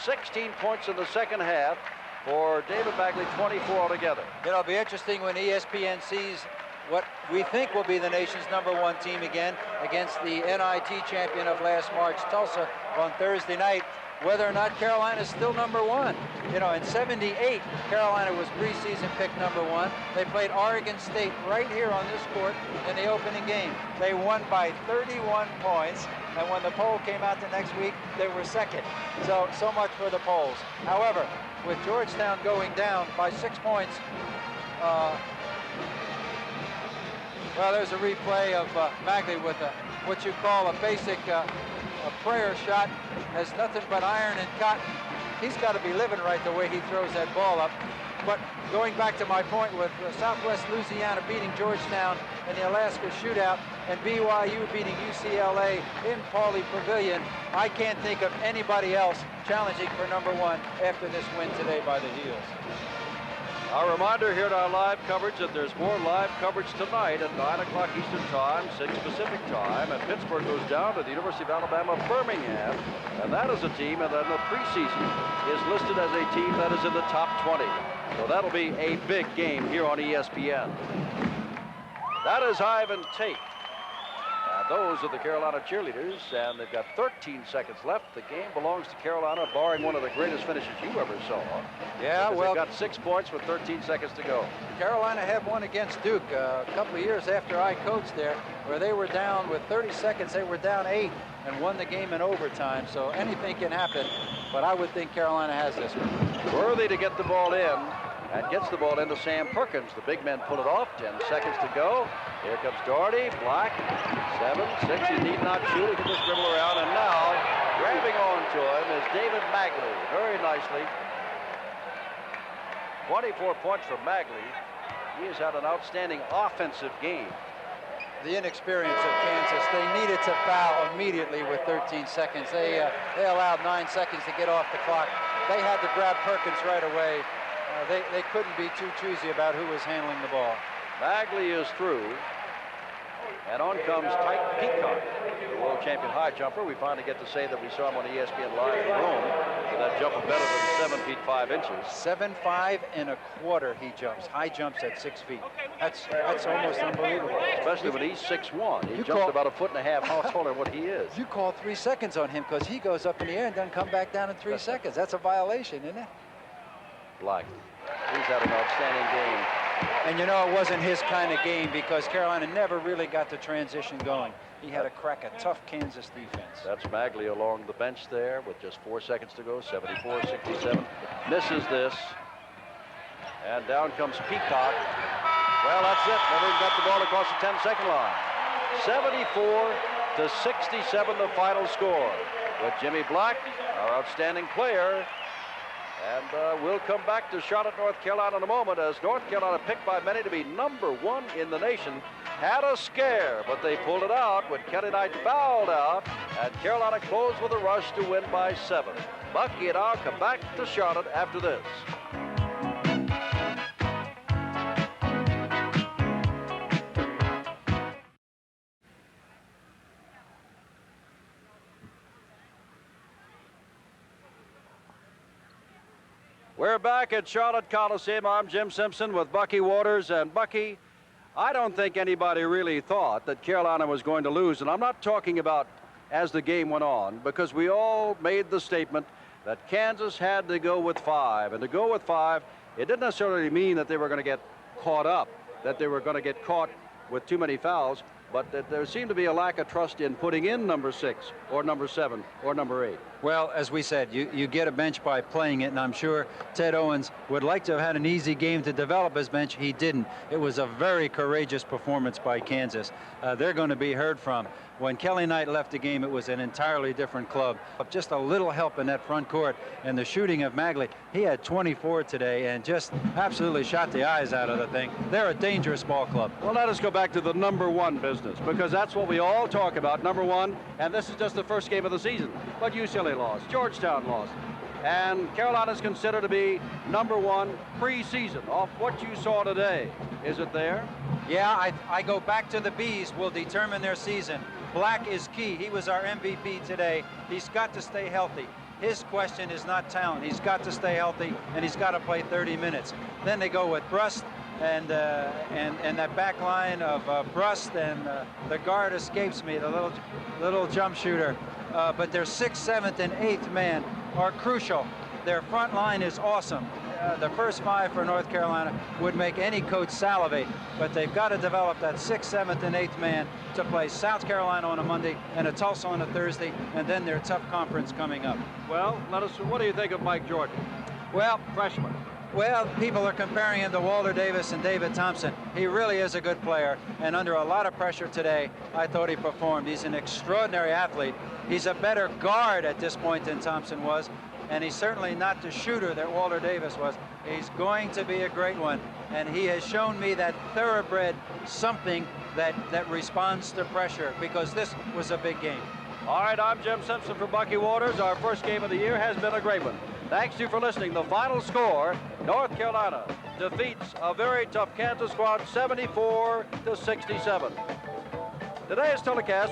16 points in the second half for David Bagley, 24 altogether. It'll be interesting when ESPN sees what we think will be the nation's #1 team again against the NIT champion of last March, Tulsa, on Thursday night, whether or not Carolina is still #1. You know, in '78, Carolina was preseason pick #1. They played Oregon State right here on this court in the opening game. They won by 31 points, and when the poll came out the next week, they were second. So much for the polls. However, with Georgetown going down by 6 points, well, there's a replay of Bagley with what you call a basic a prayer shot. Has nothing but iron and cotton. He's got to be living right the way he throws that ball up. But going back to my point with Southwest Louisiana beating Georgetown in the Alaska shootout and BYU beating UCLA in Pauley Pavilion, I can't think of anybody else challenging for #1 after this win today by the Heels. Our reminder here at our live coverage that there's more live coverage tonight at 9 o'clock Eastern Time, 6 Pacific Time, and Pittsburgh goes down to the University of Alabama, Birmingham, and that is a team that in the preseason is listed as a team that is in the top 20. So that'll be a big game here on ESPN. That is Ivan Tate. And those are the Carolina cheerleaders, and they've got 13 seconds left. The game belongs to Carolina, barring one of the greatest finishes you ever saw. Yeah, well, they've got 6 points with 13 seconds to go. Carolina had one against Duke a couple of years after I coached there, where they were down with 30 seconds. They were down 8 and won the game in overtime. So anything can happen, but I would think Carolina has this one. Worthy to get the ball in, and gets the ball into Sam Perkins. The big men pull it off. 10 seconds to go. Here comes Doherty. Black. 7, 6. He need not shoot. He can just dribble around. And now, grabbing onto him is David Bagley. Very nicely. 24 points for Bagley. He has had an outstanding offensive game. The inexperience of Kansas. They needed to foul immediately with 13 seconds. They allowed 9 seconds to get off the clock. They had to grab Perkins right away. They couldn't be too choosy about who was handling the ball. Bagley is through. And on comes Tyke Peacock, the world champion high jumper. We finally get to say that we saw him on ESPN Live in Rome. So that jump was better than 7 feet 5 inches. 7'5" and a quarter he jumps. High jumps at 6 feet. That's almost unbelievable. Especially when he's 6'1". He jumps about 1.5 feet taller than what he is. You call 3 seconds on him because he goes up in the air and doesn't come back down in 3 seconds. That's a violation, isn't it? Black. He's had an outstanding game. And you know, it wasn't his kind of game because Carolina never really got the transition going. He had to crack a tough Kansas defense. That's Bagley along the bench there with just 4 seconds to go. 74-67. Misses this. And down comes Peacock. Well, that's it. Never even got the ball across the 10-second line. 74-67, the final score. With Jimmy Black, our outstanding player. And we'll come back to Charlotte, North Carolina in a moment, as North Carolina, picked by many to be #1 in the nation, had a scare, but they pulled it out when Kelly Knight fouled out, and Carolina closed with a rush to win by 7. Bucky and I'll come back to Charlotte after this. We're back at Charlotte Coliseum. I'm Jim Simpson with Bucky Waters. And Bucky, I don't think anybody really thought that Carolina was going to lose. And I'm not talking about as the game went on, because we all made the statement that Kansas had to go with 5. And to go with 5, it didn't necessarily mean that they were going to get caught up, that they were going to get caught with too many fouls, but that there seemed to be a lack of trust in putting in number 6 or number 7 or number 8. Well, as we said, you get a bench by playing it, and I'm sure Ted Owens would like to have had an easy game to develop his bench. He didn't. It was a very courageous performance by Kansas. They're going to be heard from. When Kelly Knight left the game, it was an entirely different club. Just a little help in that front court, and the shooting of Magley. He had 24 today and just absolutely shot the eyes out of the thing. They're a dangerous ball club. Well, let us go back to the number 1 business, because that's what we all talk about, number 1, and this is just the first game of the season. But UCLA lost, Georgetown lost, and Carolina's considered to be number 1 preseason. Off what you saw today, is it there? Yeah, I go back to the Bees will determine their season. Black is key. He was our MVP today. He's got to stay healthy. His question is not talent. He's got to stay healthy, and he's got to play 30 minutes. Then they go with Brust and that back line of Brust, and the guard escapes me, the little jump shooter. But their 6th, 7th, and 8th man are crucial. Their front line is awesome. The first 5 for North Carolina would make any coach salivate, but they've got to develop that 6th, 7th, and 8th man to play South Carolina on a Monday and a Tulsa on a Thursday, and then their tough conference coming up. Well, what do you think of Mike Jordan? Well, Freshman. Well, people are comparing him to Walter Davis and David Thompson. He really is a good player, and under a lot of pressure today, I thought he performed. He's an extraordinary athlete. He's a better guard at this point than Thompson was, and he's certainly not the shooter that Walter Davis was. He's going to be a great one, and he has shown me that thoroughbred something that responds to pressure, because this was a big game. All right, I'm Jim Simpson for Bucky Waters. Our first game of the year has been a great one. Thanks to you for listening. The final score, North Carolina defeats a very tough Kansas squad 74-67. Today's telecast